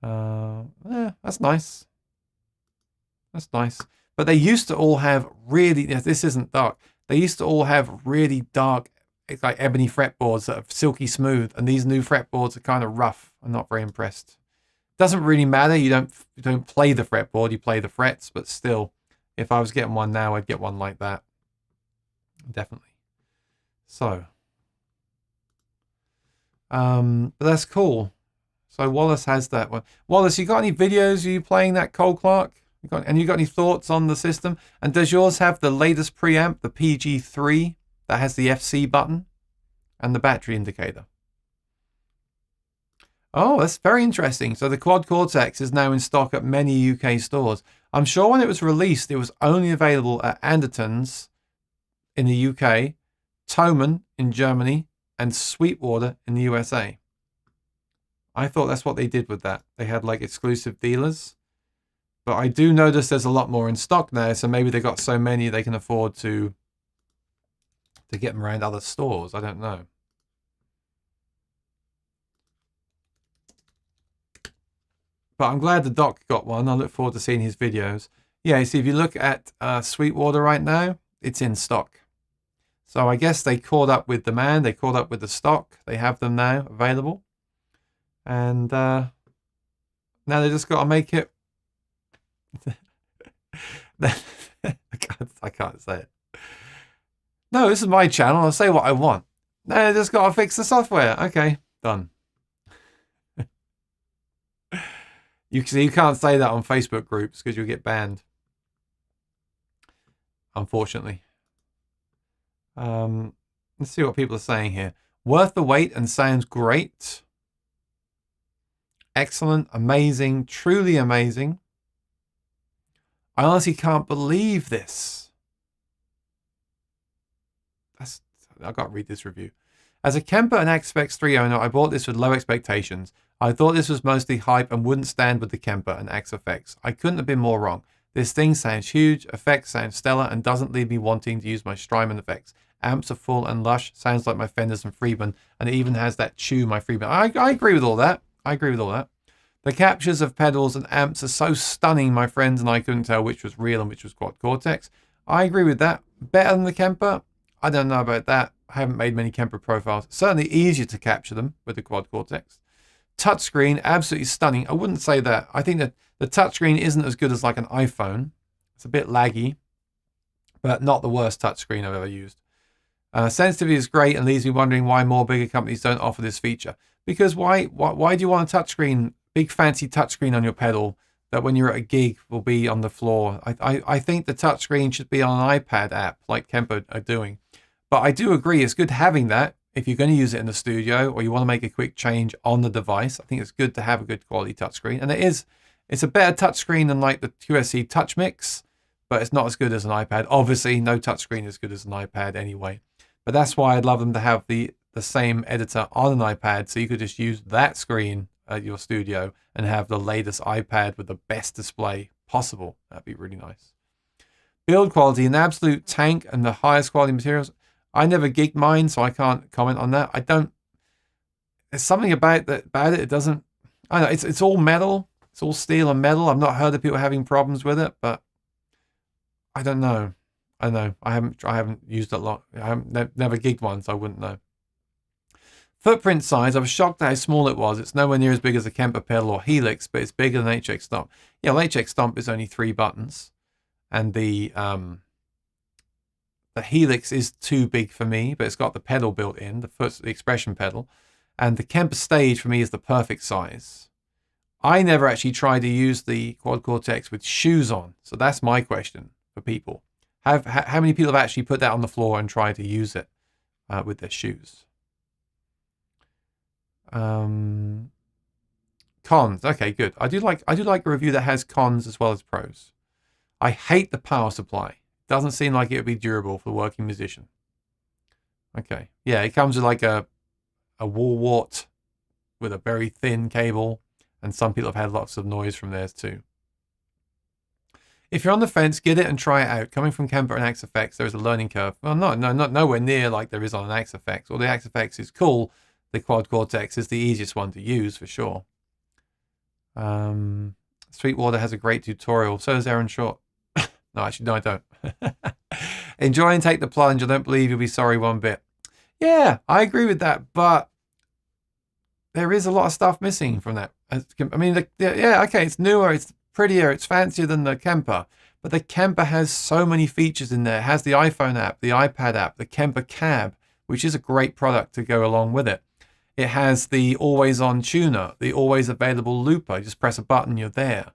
Yeah, that's nice. That's nice. But they used to all have really, this isn't dark. They used to all have really dark, it's like ebony fretboards that are silky smooth. And these new fretboards are kind of rough. I'm not very impressed. Doesn't really matter. You don't play the fretboard, you play the frets. But still, if I was getting one now, I'd get one like that. Definitely. So, but that's cool. So Wallace has that one. Wallace, you got any videos of you playing that Cole Clark? You got any thoughts on the system? And does yours have the latest preamp, the PG3, that has the FC button and the battery indicator? Oh, that's very interesting. So the Quad Cortex is now in stock at many UK stores. I'm sure when it was released, it was only available at Anderton's in the UK, Thomann in Germany, and Sweetwater in the USA. I thought that's what they did with that. They had like exclusive dealers. But I do notice there's a lot more in stock now, so maybe they got so many they can afford to get them around other stores. I don't know. But I'm glad the doc got one. I look forward to seeing his videos. Yeah, you see, if you look at Sweetwater right now, it's in stock. So I guess they caught up with demand. They caught up with the stock. They have them now available. And now they just got to make it. I can't say it. No, this is my channel. I'll say what I want. No, I just got to fix the software. Okay, done. You can't say that on Facebook groups because you'll get banned. Unfortunately. Let's see what people are saying here. Worth the wait and sounds great. Excellent, amazing, truly amazing. I honestly can't believe this. I've got to read this review. As a Kemper and Axe 3 owner, I bought this with low expectations. I thought this was mostly hype and wouldn't stand with the Kemper and Axe effects. I couldn't have been more wrong. This thing sounds huge, effects sound stellar, and doesn't leave me wanting to use my Strymon effects. Amps are full and lush, sounds like my Fenders and Friedman, and it even has that chew my Friedman. I agree with all that. I agree with all that. The captures of pedals and amps are so stunning, my friends and I couldn't tell which was real and which was quad cortex. I agree with that. Better than the Kemper? I don't know about that. I haven't made many Kemper profiles. Certainly easier to capture them with the quad cortex. Touchscreen, absolutely stunning. I wouldn't say that. I think that the touchscreen isn't as good as like an iPhone. It's a bit laggy, but not the worst touchscreen I've ever used. Sensitivity is great and leaves me wondering why more bigger companies don't offer this feature. Because why do you want a touchscreen, big fancy touchscreen on your pedal that when you're at a gig will be on the floor? I think the touchscreen should be on an iPad app like Kemper are doing. But I do agree it's good having that if you're going to use it in the studio or you want to make a quick change on the device. I think it's good to have a good quality touchscreen. And it's a better touchscreen than like the QSC Touch Mix, but it's not as good as an iPad. Obviously, no touchscreen is as good as an iPad anyway. But that's why I'd love them to have the same editor on an iPad, so you could just use that screen at your studio and have the latest iPad with the best display possible. That'd be really nice. Build quality, an absolute tank and the highest quality materials. I never gigged mine, so I can't comment on that. There's something about it. It doesn't, I don't know, it's all metal. It's all steel and metal. I've not heard of people having problems with it, but I don't know. I know. I haven't used it a lot. I haven't never gigged one, so I wouldn't know. Footprint size, I was shocked at how small it was. It's nowhere near as big as a Kemper pedal or Helix, but it's bigger than HX Stomp. Yeah, well, HX Stomp is only 3 buttons, and the Helix is too big for me, but it's got the pedal built in, the expression pedal, and the Kemper Stage for me is the perfect size. I never actually tried to use the quad cortex with shoes on, so that's my question for people. How many people have actually put that on the floor and tried to use it with their shoes? Cons. Okay, good. I do like a review that has cons as well as pros. I hate the power supply. Doesn't seem like it would be durable for a working musician. Okay. Yeah, it comes with like a wall wart with a very thin cable, and some people have had lots of noise from theirs too. If you're on the fence, get it and try it out. Coming from Kemper and Axe FX, there is a learning curve. Well, not nowhere near like there is on an Axe FX. Well, the Axe FX is cool. The quad cortex is the easiest one to use for sure. Sweetwater has a great tutorial. So does Aaron Short. No, actually, no, I don't. Enjoy and take the plunge. I don't believe you'll be sorry one bit. Yeah, I agree with that, but there is a lot of stuff missing from that. I mean, yeah, okay, it's newer, it's prettier, it's fancier than the Kemper, but the Kemper has so many features in there. It has the iPhone app, the iPad app, the Kemper Cab, which is a great product to go along with it. It has the always-on tuner, the always available looper. You just press a button, you're there.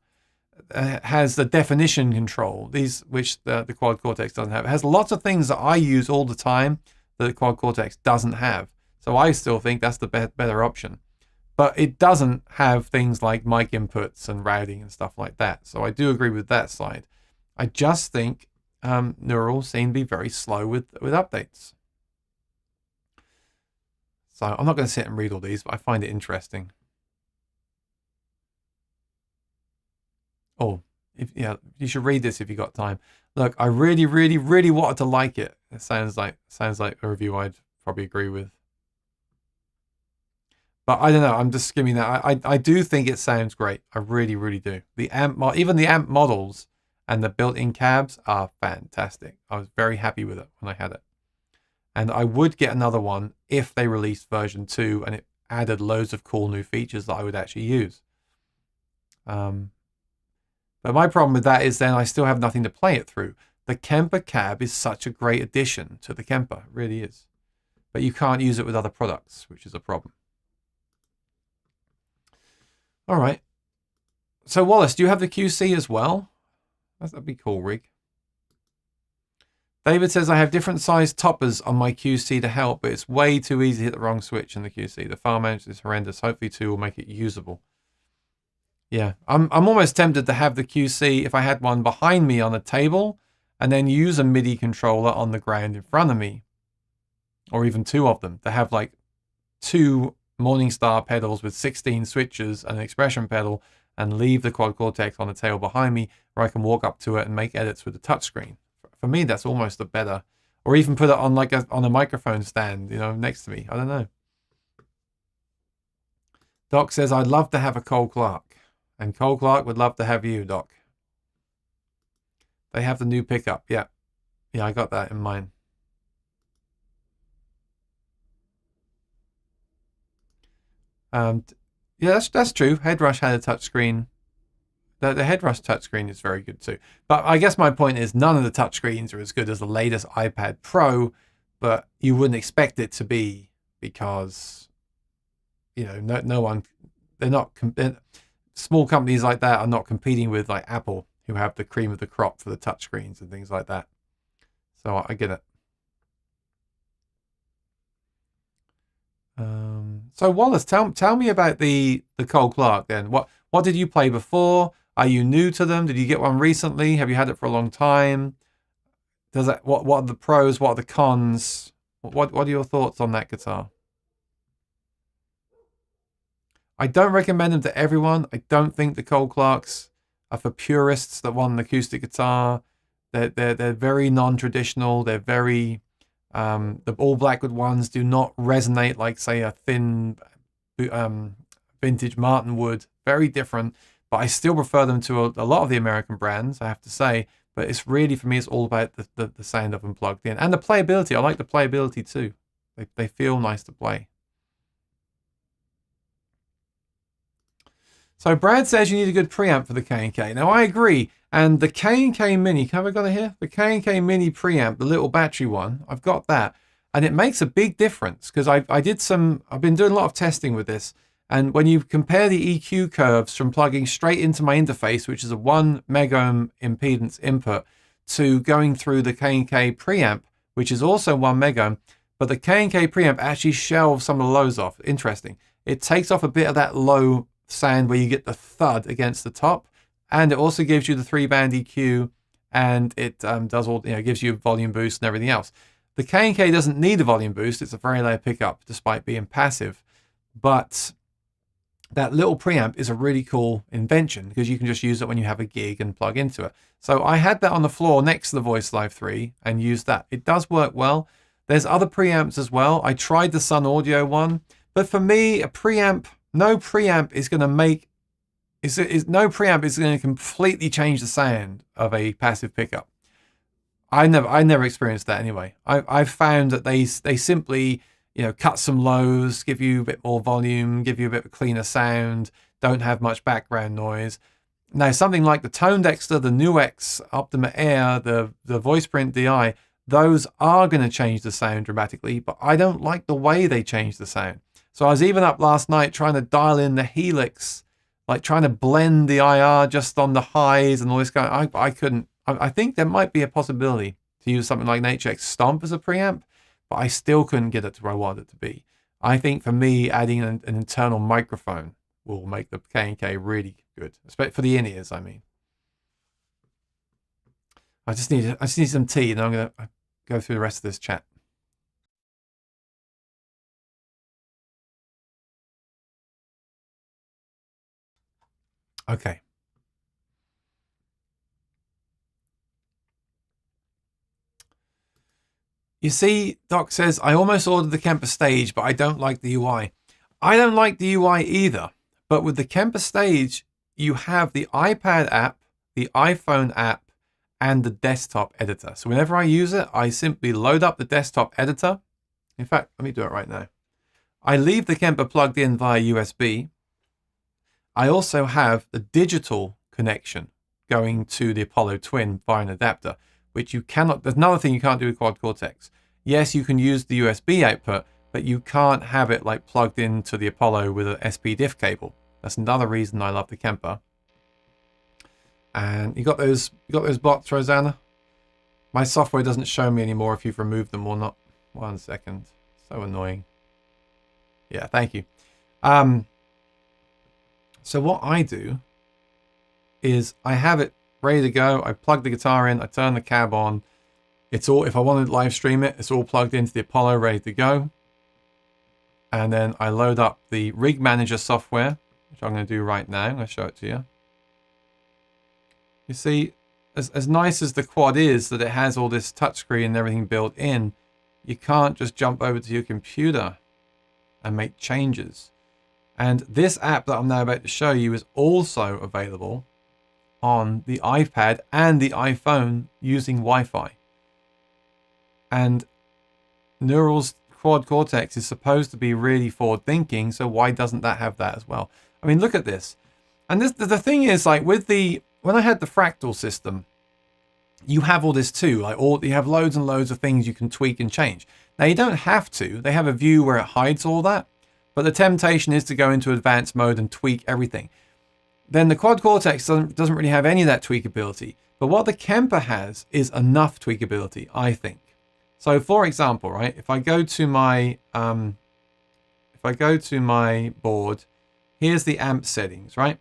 It has the definition control, which the quad cortex doesn't have. It has lots of things that I use all the time that the quad cortex doesn't have. So I still think that's the better option. But it doesn't have things like mic inputs and routing and stuff like that. So I do agree with that side. I just think Neural seem to be very slow with updates. So I'm not going to sit and read all these, but I find it interesting. Oh, yeah, you should read this if you got time. Look, I really, really, really wanted to like it. It sounds like a review I'd probably agree with. But I don't know. I'm just skimming that. I do think it sounds great. I really, really do. The amp, even the amp models and the built-in cabs are fantastic. I was very happy with it when I had it. And I would get another one if they released version 2 and it added loads of cool new features that I would actually use. But my problem with that is then I still have nothing to play it through. The Kemper Cab is such a great addition to the Kemper. It really is. But you can't use it with other products, which is a problem. All right. So Wallace, do you have the QC as well? That'd be cool, Rig. David says, I have different size toppers on my QC to help, but it's way too easy to hit the wrong switch in the QC. The file manager is horrendous. Hopefully 2 will make it usable. Yeah, I'm almost tempted to have the QC if I had one behind me on a table and then use a MIDI controller on the ground in front of me. Or even 2 of them, to have like 2 Morningstar pedals with 16 switches and an expression pedal and leave the quad cortex on the table behind me where I can walk up to it and make edits with the touchscreen. For me, that's almost a better, or even put it on like on a microphone stand, you know, next to me. I don't know. Doc says, I'd love to have a Cole Clark. And Cole Clark would love to have you, Doc. They have the new pickup. Yeah. Yeah, I got that in mind. Yeah, that's true. Headrush had a touchscreen. The Headrush touchscreen is very good too. But I guess my point is none of the touchscreens are as good as the latest iPad Pro, but you wouldn't expect it to be because, you know, no one, they're not, small companies like that are not competing with like Apple, who have the cream of the crop for the touchscreens and things like that. So I get it. So Wallace, tell me about the Cole Clark then. What did you play before? Are you new to them? Did you get one recently? Have you had it for a long time? Does that what are the pros? What are the cons? What are your thoughts on that guitar? I don't recommend them to everyone. I don't think the Cole Clarks are for purists that want an acoustic guitar. They're very non-traditional. They're very the all Blackwood ones do not resonate like, say, a thin vintage Martin would. Very different, but I still prefer them to a lot of the American brands, I have to say. But it's really, for me, it's all about the sound of them plugged in. And the playability. I like the playability too. They feel nice to play. So Brad says you need a good preamp for the K&K. Now I agree. And the K&K Mini, have I got it here? The K&K Mini preamp, the little battery one, I've got that. And it makes a big difference because I've been doing a lot of testing with this. And when you compare the EQ curves from plugging straight into my interface, which is a 1 megohm impedance input, to going through the K&K preamp, which is also 1 megohm, but the K&K preamp actually shelves some of the lows off. Interesting. It takes off a bit of that low sound where you get the thud against the top, and it also gives you the 3-band EQ, and it does all, gives you a volume boost and everything else. The K&K doesn't need a volume boost. It's a very low pickup despite being passive, but that little preamp is a really cool invention because you can just use it when you have a gig and plug into it. So I had that on the floor next to the Voice Live 3 and used that. It does work well. There's other preamps as well. I tried the Sun Audio one, but for me, no preamp is going to completely change the sound of a passive pickup. I never experienced that anyway. I've found that they simply, cut some lows, give you a bit more volume, give you a bit of a cleaner sound, don't have much background noise. Now, something like the Tone Dexter, the NUX Optima Air, the VoicePrint DI, those are going to change the sound dramatically, but I don't like the way they change the sound. So I was even up last night trying to dial in the Helix, like trying to blend the IR just on the highs and all this kind. I couldn't. I think there might be a possibility to use something like an HX Stomp as a preamp, but I still couldn't get it to where I wanted it to be. I think for me, adding an internal microphone will make the K&K really good, especially for the in-ears, I mean. I just need some tea, and I'm going to go through the rest of this chat. Okay. You see, Doc says, I almost ordered the Kemper Stage, but I don't like the UI. I don't like the UI either. But with the Kemper Stage, you have the iPad app, the iPhone app, and the desktop editor. So whenever I use it, I simply load up the desktop editor. In fact, let me do it right now. I leave the Kemper plugged in via USB. I also have the digital connection going to the Apollo Twin via an adapter, which you cannot, there's another thing you can't do with Quad Cortex. Yes, you can use the USB output, but you can't have it like plugged into the Apollo with an SPDIF cable. That's another reason I love the Kemper. And you got those blocks, Rosanna? My software doesn't show me anymore if you've removed them or not. 1 second. So annoying. Yeah, thank you. So what I do is I have it ready to go. I plug the guitar in, I turn the cab on. It's all, if I want to live stream it, it's all plugged into the Apollo, ready to go. And then I load up the Rig Manager software, which I'm going to do right now. I'm going to show it to you. You see, as nice as the Quad is, that it has all this touchscreen and everything built in, you can't just jump over to your computer and make changes. And this app that I'm now about to show you is also available on the iPad and the iPhone using Wi-Fi. And Neural's Quad Cortex is supposed to be really forward thinking, so why doesn't that have that as well? I mean, look at this. And this, the thing is, like with when I had the fractal system, you have all this too. Like you have loads and loads of things you can tweak and change. Now you don't have to. They have a view where it hides all that, but the temptation is to go into advanced mode and tweak everything. Then the Quad Cortex doesn't really have any of that tweakability. But what the Kemper has is enough tweakability, I think. So for example, right, if I go to my board, here's the amp settings, right?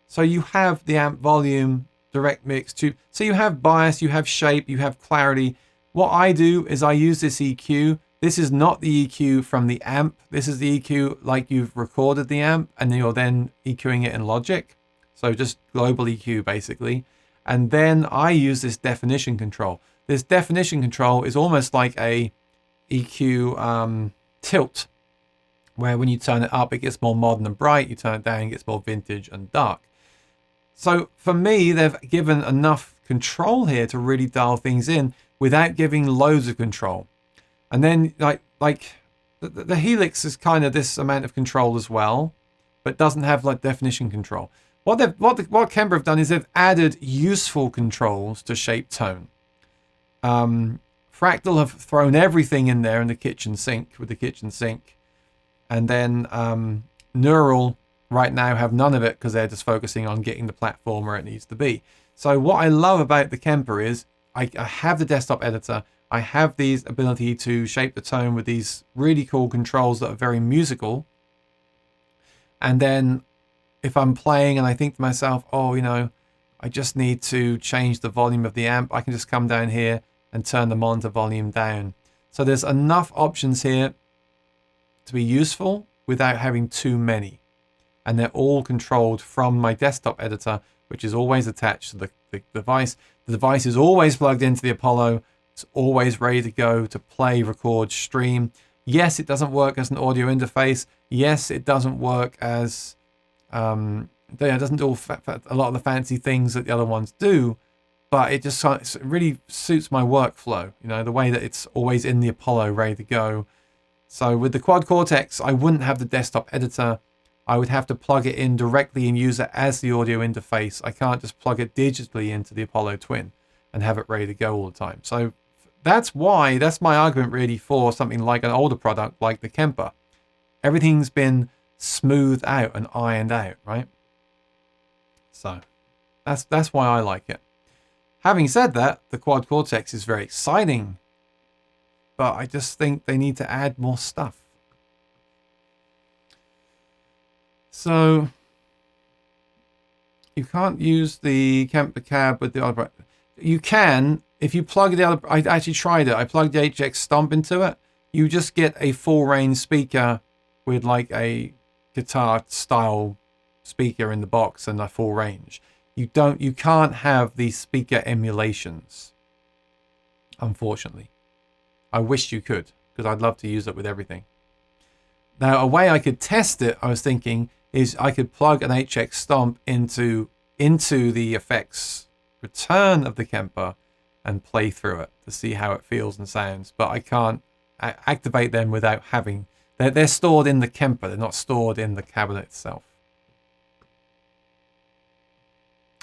So you have the amp volume, direct mix, tube. So you have bias, you have shape, you have clarity. What I do is I use this EQ. This is not the EQ from the amp. This is the EQ like you've recorded the amp and you're then EQing it in Logic. So just global EQ basically. And then I use this definition control. This definition control is almost like a EQ tilt, where when you turn it up, it gets more modern and bright. You turn it down, it gets more vintage and dark. So for me, they've given enough control here to really dial things in without giving loads of control. And then like the Helix is kind of this amount of control as well, but doesn't have like definition control. What Kemper have done is they've added useful controls to shape tone. Fractal have thrown everything in there in the kitchen sink with the kitchen sink, and then Neural right now have none of it because they're just focusing on getting the platform where it needs to be. So what I love about the Kemper is I have the desktop editor. I have these ability to shape the tone with these really cool controls that are very musical. And then if I'm playing and I think to myself, oh, you know, I just need to change the volume of the amp, I can just come down here and turn the monitor volume down. So there's enough options here to be useful without having too many. And they're all controlled from my desktop editor, which is always attached to the device. The device is always plugged into the Apollo. It's always ready to go to play, record, stream. Yes, it doesn't work as an audio interface. Yes, it doesn't work as it doesn't do a lot of the fancy things that the other ones do, but it just it really suits my workflow, you know, the way that it's always in the Apollo ready to go. So with the Quad Cortex, I wouldn't have the desktop editor. I would have to plug it in directly and use it as the audio interface. I can't just plug it digitally into the Apollo Twin and have it ready to go all the time. So that's my argument really for something like an older product like the Kemper. Everything's been smoothed out and ironed out, right? So that's why I like it. Having said that, the Quad Cortex is very exciting, but I just think they need to add more stuff. So you can't use the Kemper cab with the other. You can if you plug the other. I actually tried it. I plugged the HX Stomp into it. You just get a full range speaker with like a guitar style speaker in the box and a full range. You can't have these speaker emulations, unfortunately. I wish you could, because I'd love to use it with everything. Now, a way I could test it, I was thinking, is I could plug an HX Stomp into the effects return of the Kemper and play through it to see how it feels and sounds. But I can't activate them without having. They're stored in the Kemper. They're not stored in the cabinet itself.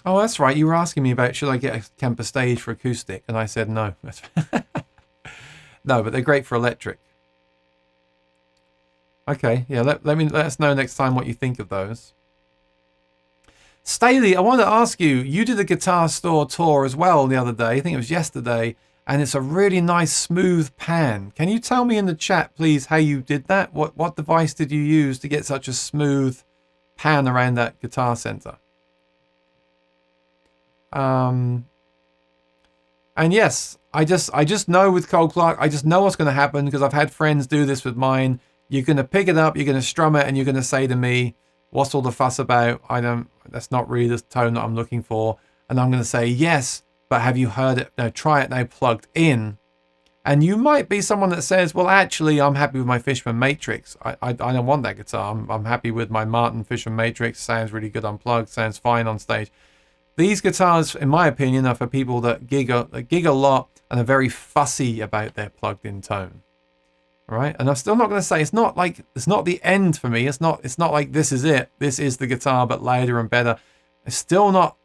Oh, that's right. You were asking me about should I get a Kemper stage for acoustic, and I said no. No, but they're great for electric. Okay, yeah. Let us know next time what you think of those. Staley, I wanted to ask you. You did a guitar store tour as well the other day. I think it was yesterday, and it's a really nice smooth pan. Can you tell me in the chat, please, how you did that? What device did you use to get such a smooth pan around that guitar center? And yes, I just know with Cole Clark, I just know what's going to happen because I've had friends do this with mine. You're going to pick it up, you're going to strum it, and you're going to say to me, what's all the fuss about? That's not really the tone that I'm looking for. And I'm going to say, yes, but have you heard it? No, try it now plugged in. And you might be someone that says, well, actually, I'm happy with my Fishman Matrix. I don't want that guitar. I'm happy with my Martin Fishman Matrix. Sounds really good unplugged. Sounds fine on stage. These guitars, in my opinion, are for people that gig a lot and are very fussy about their plugged-in tone. All right, and I'm still not going to say it's not the end for me. It's not like this is it. This is the guitar, but louder and better. It's not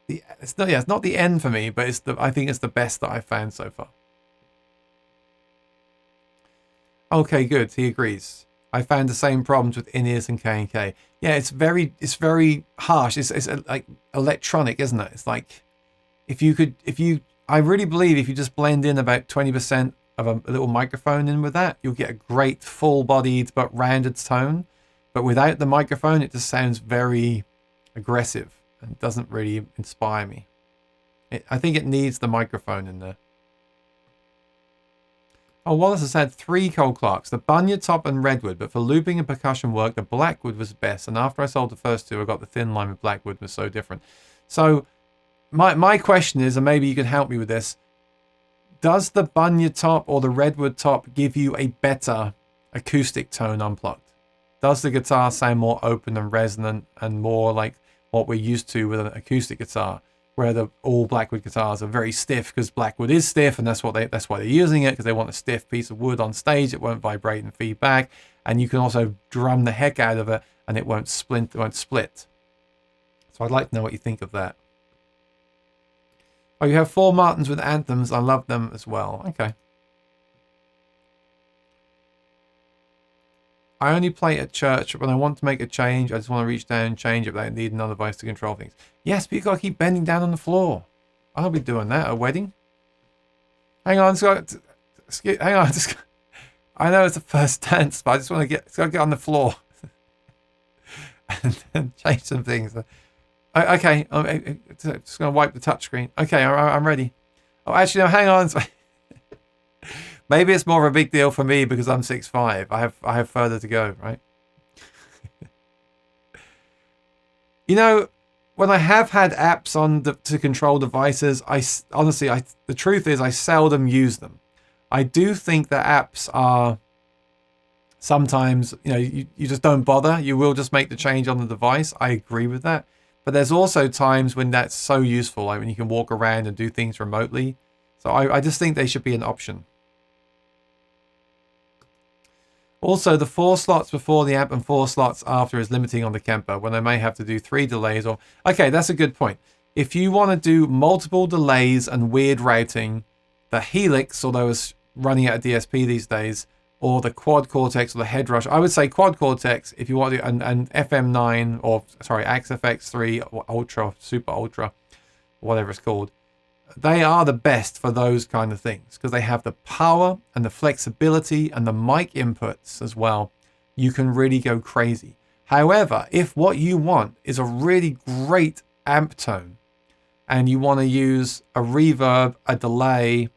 the end for me, but I think it's the best that I've found so far. Okay, good. He agrees. I found the same problems with in-ears and K&K. Yeah, it's very harsh. It's like electronic, isn't it? It's like I really believe if you just blend in about 20% of a little microphone in with that, you'll get a great full-bodied but rounded tone. But without the microphone, it just sounds very aggressive and doesn't really inspire me. I think it needs the microphone in there. Oh, Wallace has had 3 Cole Clarks, the Bunyard Top and Redwood, but for looping and percussion work, the Blackwood was best. And after I sold the first 2, I got the thin line with Blackwood, was so different. So my question is, and maybe you can help me with this, does the Bunyard Top or the Redwood Top give you a better acoustic tone unplugged? Does the guitar sound more open and resonant and more like what we're used to with an acoustic guitar, where all Blackwood guitars are very stiff because Blackwood is stiff, and that's why they're using it, because they want a stiff piece of wood on stage. It won't vibrate and feedback, and you can also drum the heck out of it, and it won't split. So I'd like to know what you think of that. Oh, you have 4 Martins with anthems. I love them as well. Okay. I only play at church when I want to make a change. I just want to reach down and change it without needing another device to control things. Yes, but you've got to keep bending down on the floor. I'll be doing that at a wedding. Hang on, hang on. I know it's a first dance, but I just want to get on the floor and then change some things. Okay, I'm just going to wipe the touchscreen. Okay, I'm ready. Oh, actually, no, hang on. Maybe it's more of a big deal for me because I'm 6'5". I have further to go, right? You know, when I have had apps on to control devices, the truth is I seldom use them. I do think that apps are sometimes, you just don't bother. You will just make the change on the device. I agree with that. But there's also times when that's so useful, like when you can walk around and do things remotely. So I just think they should be an option. Also, the 4 slots before the amp and 4 slots after is limiting on the Kemper, when I may have to do 3 delays or... Okay, that's a good point. If you want to do multiple delays and weird routing, the Helix, although it's running out of DSP these days, or the Quad Cortex or the Head Rush, I would say Quad Cortex if you want to, and FM9, or sorry, AXFX3, or Ultra, Super Ultra, whatever it's called. They are the best for those kind of things because they have the power and the flexibility and the mic inputs as well. You can really go crazy. However, if what you want is a really great amp tone and you want to use a reverb, a delay,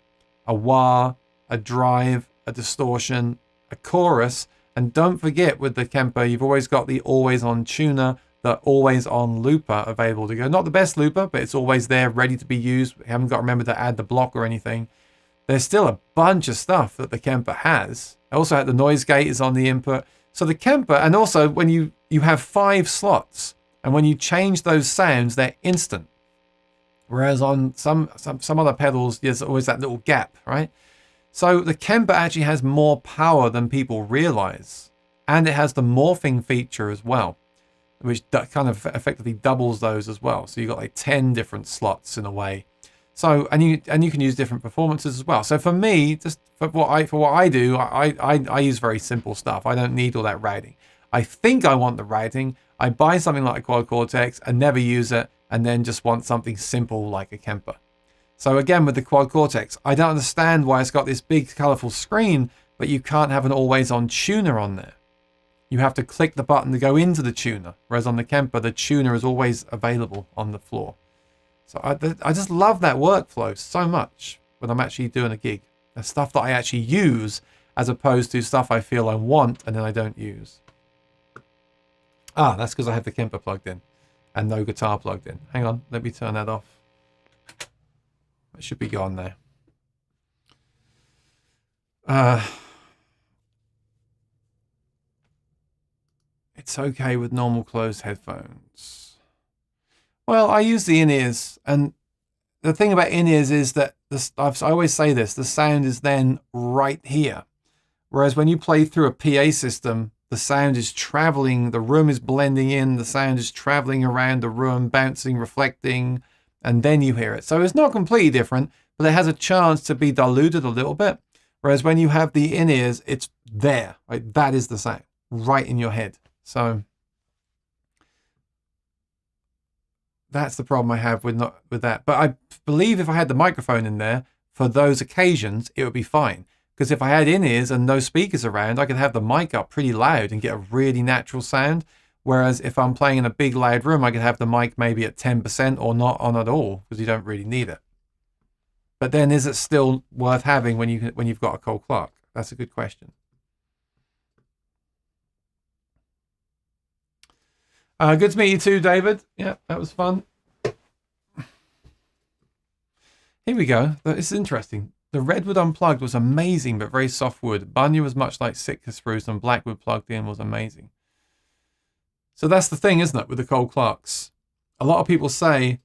a wah, a drive, a distortion, a chorus, and don't forget with the Kemper, you've always got the always on tuner, the always on looper available to go. Not the best looper, but it's always there, ready to be used. We haven't got to remember to add the block or anything. There's still a bunch of stuff that the Kemper has. I also had the noise gate is on the input. So the Kemper, and also when you have 5 slots, and when you change those sounds, they're instant. Whereas on some other pedals, there's always that little gap, right? So the Kemper actually has more power than people realize. And it has the morphing feature as well, which kind of effectively doubles those as well. So you've got like 10 different slots in a way. So and you can use different performances as well. So for me, just for what I do, I use very simple stuff. I don't need all that routing. I think I want the routing. I buy something like a Quad Cortex and never use it, and then just want something simple like a Kemper. So again, with the Quad Cortex, I don't understand why it's got this big colorful screen, but you can't have an always on tuner on there. You have to click the button to go into the tuner, whereas on the Kemper, the tuner is always available on the floor. So I just love that workflow so much when I'm actually doing a gig. The stuff that I actually use as opposed to stuff I feel I want and then I don't use. Ah, that's because I have the Kemper plugged in and no guitar plugged in. Hang on, let me turn that off. It should be gone now. It's okay with normal closed headphones. Well, I use the in-ears, and the thing about in-ears is that I always say this, the sound is then right here. Whereas when you play through a PA system, the sound is traveling, the room is blending in, the sound is traveling around the room, bouncing, reflecting, and then you hear it. So it's not completely different, but it has a chance to be diluted a little bit. Whereas when you have the in-ears, it's there. Right? That is the sound, right in your head. So that's the problem I have with that. But I believe if I had the microphone in there for those occasions, it would be fine. Because if I had in-ears and no speakers around, I could have the mic up pretty loud and get a really natural sound. Whereas if I'm playing in a big loud room, I could have the mic maybe at 10% or not on at all, because you don't really need it. But then is it still worth having when you've got a Cole Clark? That's a good question. Good to meet you too, David. Yeah, that was fun. Here we go. This is interesting. The Redwood Unplugged was amazing, but very soft wood. Bunya was much like Sitka spruce, and Blackwood plugged in was amazing. So that's the thing, isn't it, with the Cole Clarks? A lot of people say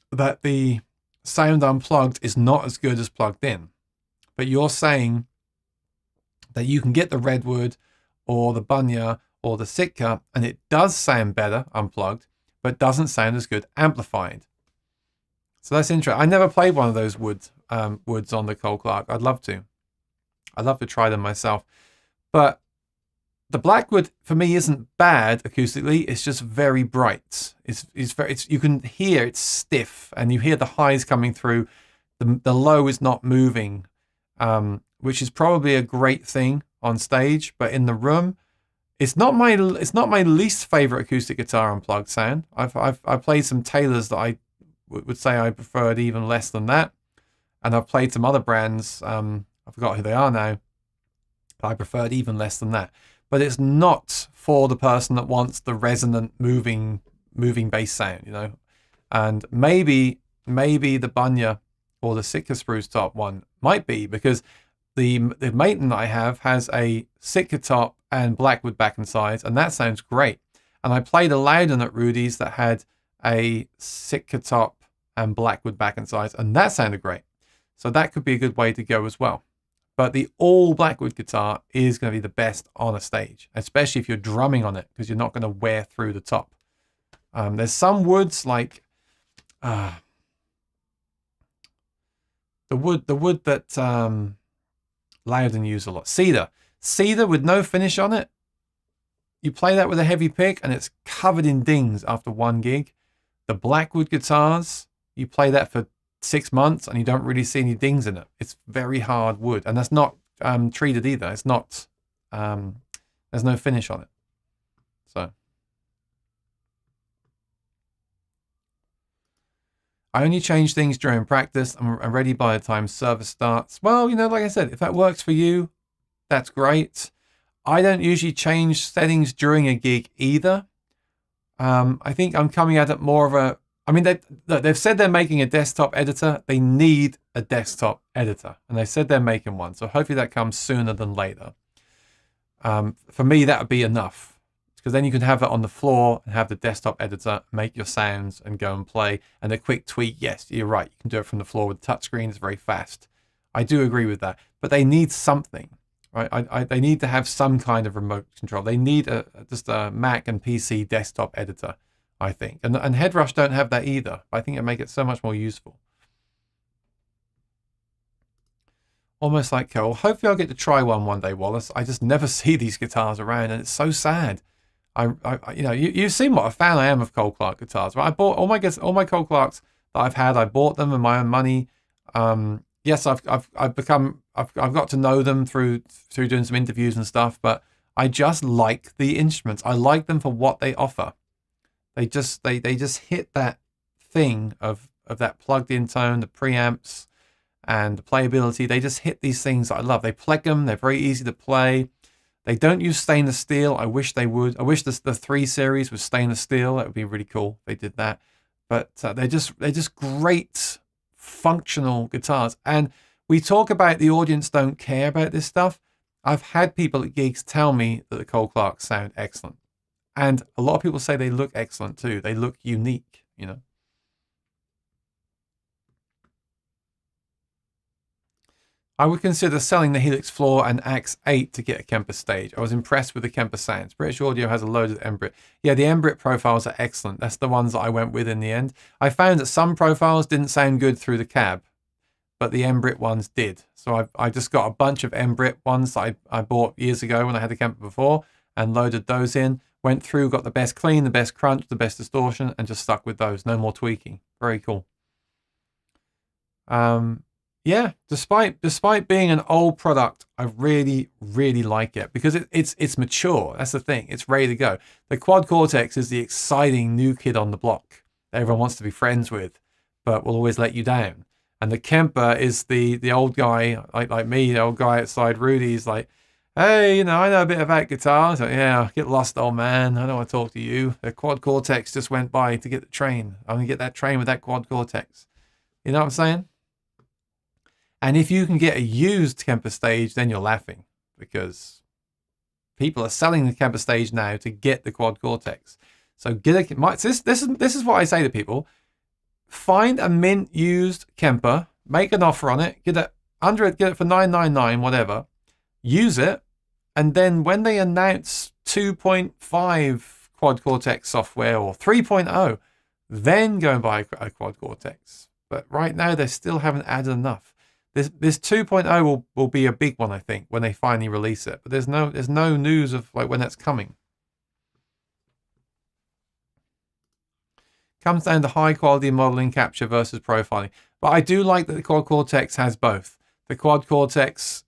that the sound unplugged is not as good as plugged in. But you're saying that you can get the Redwood or the Bunya or the Sitka, and it does sound better unplugged, but doesn't sound as good amplified. So that's interesting. I never played one of those woods on the Cole Clark. I'd love to. I'd love to try them myself. But the Blackwood for me isn't bad acoustically. It's just very bright. You can hear it's stiff, and you hear the highs coming through. The low is not moving, which is probably a great thing on stage. But in the room, it's not my least favorite acoustic guitar unplugged sound. I've played some Taylors that I would say I preferred even less than that, and I've played some other brands. I forgot who they are now, but I preferred even less than that. But it's not for the person that wants the resonant, moving bass sound, you know. And maybe the Bunya or the Sitka spruce top one might be, because the Maton that I have has a Sitka top and Blackwood back and sides, and that sounds great. And I played a Loudon at Rudy's that had a Sitka top and Blackwood back and sides, and that sounded great. So that could be a good way to go as well. But the all Blackwood guitar is going to be the best on a stage, especially if you're drumming on it, because you're not going to wear through the top. There's some woods like the wood that Loudon use a lot. Cedar with no finish on it. You play that with a heavy pick and it's covered in dings after one gig. The Blackwood guitars, you play that for 6 months and you don't really see any dings in it. It's very hard wood, and that's not treated either. It's not, there's no finish on it. So I only change things during practice. I'm ready by the time service starts. Well, you know, like I said, if that works for you, that's great. I don't usually change settings during a gig either. I think I'm coming at it more of a, I mean, they've said they're making a desktop editor. They need a desktop editor, and they said they're making one. So hopefully that comes sooner than later. For me, that would be enough, because then you can have it on the floor and have the desktop editor, make your sounds and go and play. And a quick tweak, yes, you're right. You can do it from the floor with the touchscreen. It's very fast. I do agree with that. But they need something, right? They need to have some kind of remote control. They need just a Mac and PC desktop editor, I think. And Headrush don't have that either. I think it'd make it so much more useful. Almost like Cole. Hopefully I'll get to try one day, Wallace. I just never see these guitars around, and it's so sad. You know, you've seen what a fan I am of Cole Clark guitars, right? I bought all my Cole Clarks that I've had. I bought them with my own money. Yes, I've got to know them through doing some interviews and stuff, but I just like the instruments. I like them for what they offer. They just hit that thing of that plugged in tone, the preamps and the playability. They just hit these things that I love. They plug them. They're very easy to play. They don't use stainless steel. I wish they would. I wish the 3 series was stainless steel. That would be really cool if they did that. But they're just great functional guitars. And we talk about the audience don't care about this stuff. I've had people at gigs tell me that the Cole Clarks sound excellent. And a lot of people say they look excellent too. They look unique, you know. I would consider selling the Helix Floor and Axe 8 to get a Kemper stage. I was impressed with the Kemper sounds. British Audio has a load of Embrit. Yeah, the Embrit profiles are excellent. That's the ones that I went with in the end. I found that some profiles didn't sound good through the cab, but the Embrit ones did. So I just got a bunch of Embrit ones that I bought years ago when I had the Kemper before and loaded those in. Went through, got the best clean, the best crunch, the best distortion, and just stuck with those. No more tweaking. Very cool. Yeah, despite being an old product, I really, really like it because it's mature. That's the thing. It's ready to go. The Quad Cortex is the exciting new kid on the block that everyone wants to be friends with, but will always let you down. And the Kemper is the old guy, like me, the old guy outside Rudy's like, hey, I know a bit about guitars. So, yeah, get lost, old man. I don't want to talk to you. The Quad Cortex just went by to get the train. I'm going to get that train with that Quad Cortex. You know what I'm saying? And if you can get a used Kemper stage, then you're laughing because people are selling the Kemper stage now to get the Quad Cortex. So this is what I say to people. Find a mint used Kemper, make an offer on it, get it for $9.99, whatever. Use it, and then when they announce 2.5 Quad Cortex software or 3.0, then go and buy a Quad Cortex. But right now they still haven't added enough. This 2.0 will be a big one, I think, when they finally release it. But there's no news of like when that's coming. Comes down to high quality modeling capture versus profiling. But I do like that the Quad Cortex has both. The Quad Cortex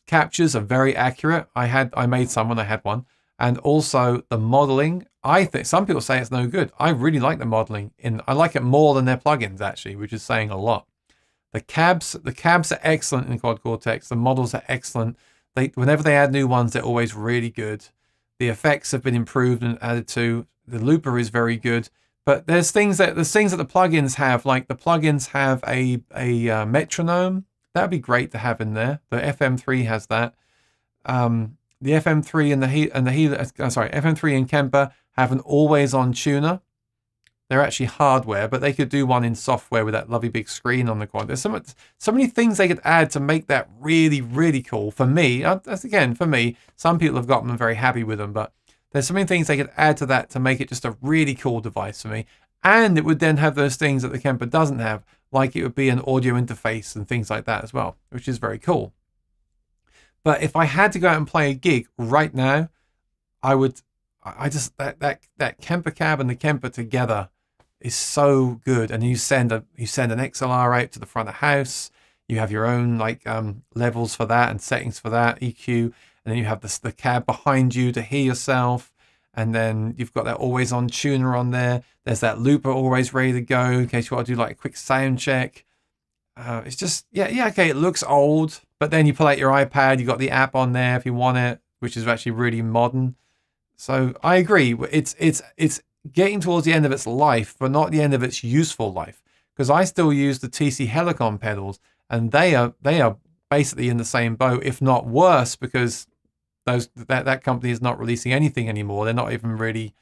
captures are very accurate. I made some when I had one. And also the modeling, I think some people say it's no good. I really like the modeling. I like it more than their plugins actually, which is saying a lot. The cabs are excellent in Quad Cortex. The models are excellent. Whenever they add new ones, they're always really good. The effects have been improved and added to. The looper is very good. But there's things that the plugins have, like the plugins have a metronome. That'd be great to have in there. The FM3 has that. The FM3 FM3 and Kemper have an always-on tuner. They're actually hardware, but they could do one in software with that lovely big screen on the quad. There's so many things they could add to make that really, really cool. For me, for me, some people have gotten them very happy with them, but there's so many things they could add to that to make it just a really cool device for me. And it would then have those things that the Kemper doesn't have, like it would be an audio interface and things like that as well, which is very cool. But if I had to go out and play a gig right now, that Kemper cab and the Kemper together is so good. And you send an XLR out to the front of house. You have your own levels for that and settings for that, EQ, and then you have the cab behind you to hear yourself. And then you've got that always on tuner on there. There's that looper always ready to go in case you want to do like a quick sound check. It's just, okay, it looks old, but then you pull out your iPad, you got the app on there if you want it, which is actually really modern. So I agree. It's getting towards the end of its life, but not the end of its useful life. Because I still use the TC Helicon pedals, and they are basically in the same boat, if not worse, because that company is not releasing anything anymore. They're not even really,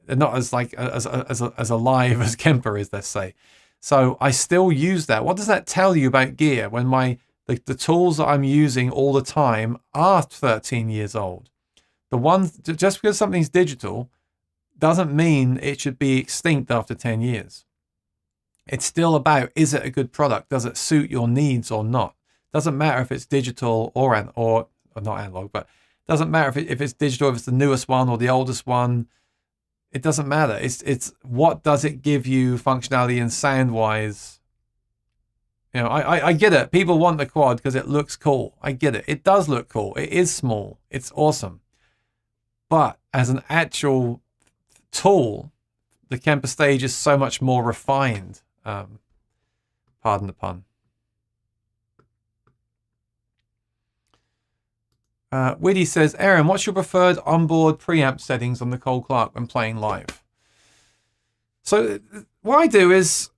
they're not as alive as Kemper is, let's say. So I still use that. What does that tell you about gear when the tools that I'm using all the time are 13 years old? Just because something's digital doesn't mean it should be extinct after 10 years. It's still about, is it a good product? Does it suit your needs or not? Doesn't matter if it's digital or not analog, but doesn't matter if it's digital, if it's the newest one or the oldest one. It doesn't matter. It's what does it give you functionality and sound wise. I get it. People want the quad because it looks cool. I get it. It does look cool. It is small. It's awesome. But as an actual tool, the Kemper stage is so much more refined. Pardon the pun. Widdy says, Aaron, what's your preferred onboard preamp settings on the Cole Clark when playing live? So what I do is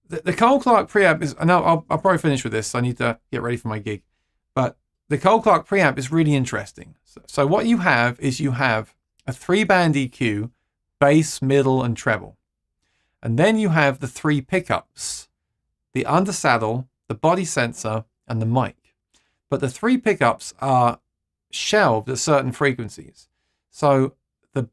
the Cole Clark preamp is, and I'll probably finish with this. I need to get ready for my gig. But the Cole Clark preamp is really interesting. So what you have is you have a 3-band EQ, bass, middle, and treble. And then you have the 3 pickups, the undersaddle, the body sensor, and the mic. But the 3 pickups are shelved at certain frequencies. So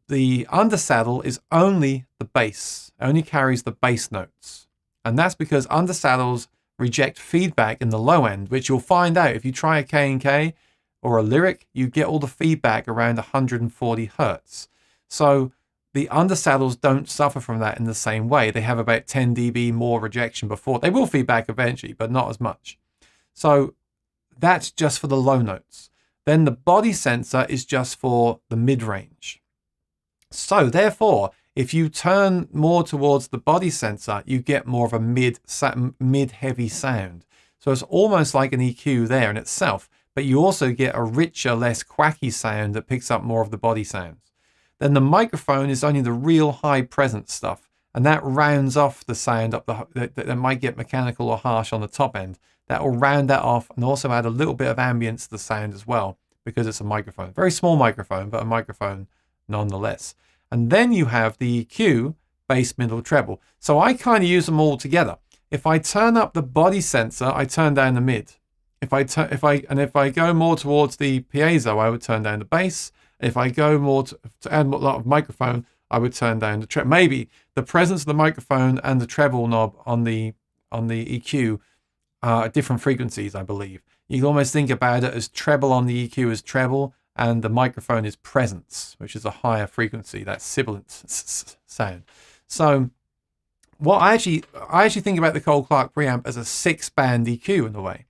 the undersaddle is only the bass, only carries the bass notes. And that's because undersaddles reject feedback in the low end, which you'll find out if you try a K&K or a Lyric, you get all the feedback around 140 hertz. So the undersaddles don't suffer from that in the same way. They have about 10 dB more rejection before. They will feedback eventually, but not as much. So that's just for the low notes. Then the body sensor is just for the mid-range. So therefore, if you turn more towards the body sensor, you get more of a mid-heavy sound. So it's almost like an EQ there in itself, but you also get a richer, less quacky sound that picks up more of the body sounds. Then the microphone is only the real high presence stuff, and that rounds off the sound up that might get mechanical or harsh on the top end. That will round that off and also add a little bit of ambience to the sound as well, because it's a microphone. Very small microphone, but a microphone nonetheless. And then you have the EQ, bass, middle, treble. So I kind of use them all together. If I turn up the body sensor, I turn down the mid. If I go more towards the piezo, I would turn down the bass. If I go more to add a lot of microphone, I would turn down the treble. Maybe the presence of the microphone and the treble knob on the EQ are at different frequencies, I believe. You can almost think about it as treble on the EQ is treble, and the microphone is presence, which is a higher frequency, that sibilant sound. So what I actually think about the Cole Clark preamp as a 6-band EQ in a way.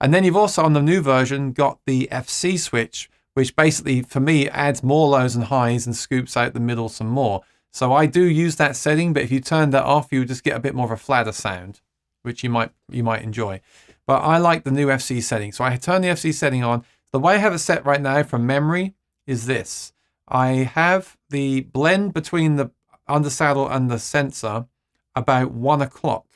And then you've also, on the new version, got the FC switch, which basically, for me, adds more lows and highs and scoops out the middle some more. So I do use that setting, but if you turn that off, you just get a bit more of a flatter sound, which you might enjoy. But I like the new FC setting. So I turn the FC setting on. The way I have it set right now from memory is this. I have the blend between the undersaddle and the sensor about 1 o'clock,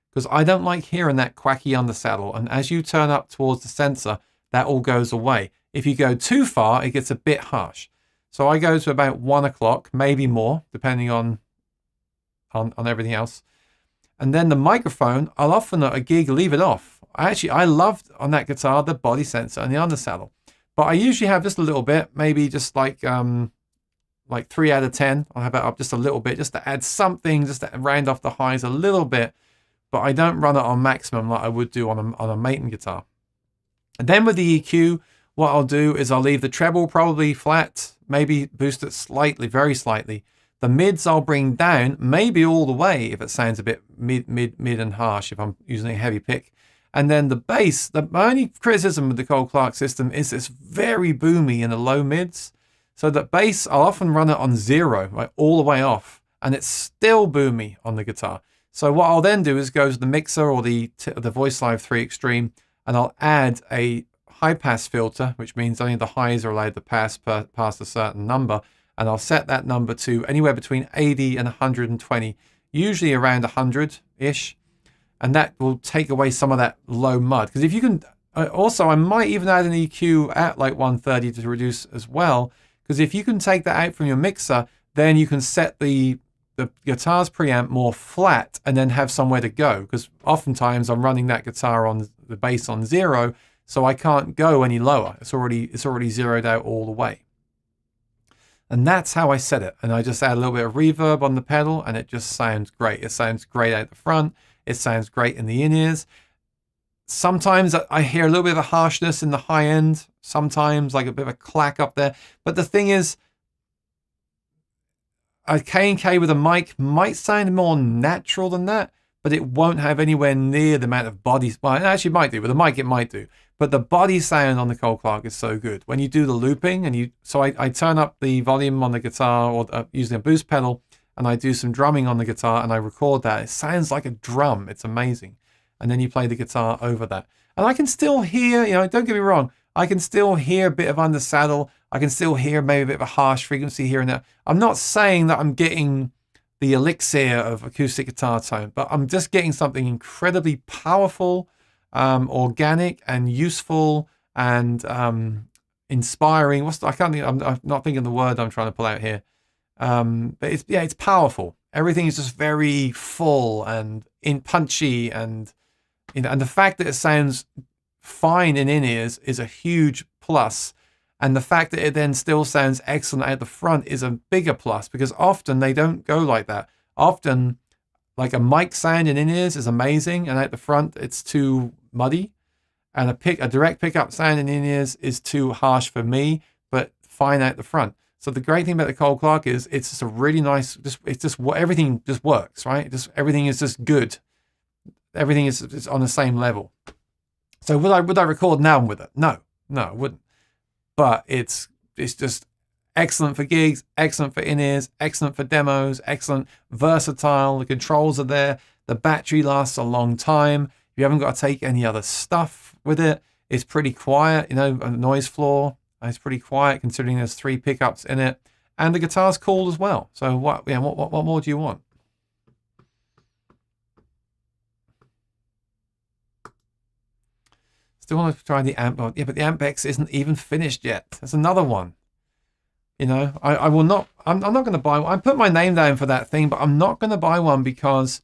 because I don't like hearing that quacky undersaddle. And as you turn up towards the sensor, that all goes away. If you go too far, it gets a bit harsh. So I go to about 1 o'clock, maybe more, depending on everything else. And then the microphone, I'll often at a gig leave it off. I loved on that guitar the body sensor and the undersaddle, but I usually have just a little bit, maybe just like 3 out of 10. I'll have it up just a little bit, just to add something, just to round off the highs a little bit. But I don't run it on maximum like I would do on a Maton guitar. And then with the EQ, what I'll do is I'll leave the treble probably flat, maybe boost it slightly, very slightly. The mids I'll bring down, maybe all the way if it sounds a bit mid and harsh if I'm using a heavy pick. And then the bass, my only criticism with the Cole Clark system is it's very boomy in the low mids. So that bass, I'll often run it on 0, right, all the way off, and it's still boomy on the guitar. So what I'll then do is go to the mixer or the Voice Live 3 Extreme, and I'll add a high pass filter, which means only the highs are allowed to pass past a certain number. And I'll set that number to anywhere between 80 and 120, usually around 100-ish. And that will take away some of that low mud. Because if you can, also I might even add an EQ at like 130 to reduce as well. Because if you can take that out from your mixer, then you can set the guitar's preamp more flat and then have somewhere to go. Because oftentimes I'm running that guitar on the bass on 0, so I can't go any lower. It's already zeroed out all the way. And that's how I set it. And I just add a little bit of reverb on the pedal, and it just sounds great. It sounds great out the front. It sounds great in the in-ears. Sometimes I hear a little bit of a harshness in the high end. Sometimes like a bit of a clack up there. But the thing is, a K&K with a mic might sound more natural than that, but it won't have anywhere near the amount of body. Well, it actually might do. With a mic, it might do. But the body sound on the Cole Clark is so good. When you do the looping, and I turn up the volume on the guitar or using a boost pedal, and I do some drumming on the guitar, and I record that. It sounds like a drum. It's amazing. And then you play the guitar over that. And I can still hear, don't get me wrong, I can still hear a bit of undersaddle. I can still hear maybe a bit of a harsh frequency here and there. I'm not saying that I'm getting the elixir of acoustic guitar tone, but I'm just getting something incredibly powerful, organic and useful and inspiring. I'm not thinking the word I'm trying to pull out here. But it's powerful. Everything is just very full and punchy, and and the fact that it sounds fine in ears is a huge plus. And the fact that it then still sounds excellent out the front is a bigger plus, because often they don't go like that. Often, like a mic sound in ears is amazing, and out the front it's too muddy. And a direct pickup sound in ears is too harsh for me, but fine out the front. So the great thing about the Cole Clark is it's just a really nice. Everything just works, right? Everything is just good. Everything is on the same level. So would I record an album with it? No, I wouldn't. But it's just excellent for gigs, excellent for in-ears, excellent for demos, excellent, versatile. The controls are there. The battery lasts a long time. You haven't got to take any other stuff with it. It's pretty quiet, a noise floor. It's pretty quiet considering there's 3 pickups in it. And the guitar's cool as well. So what more do you want? Still want to try the amp. Yeah, but the Amp X isn't even finished yet. That's another one. I will not. I'm not going to buy one. I put my name down for that thing, but I'm not going to buy one because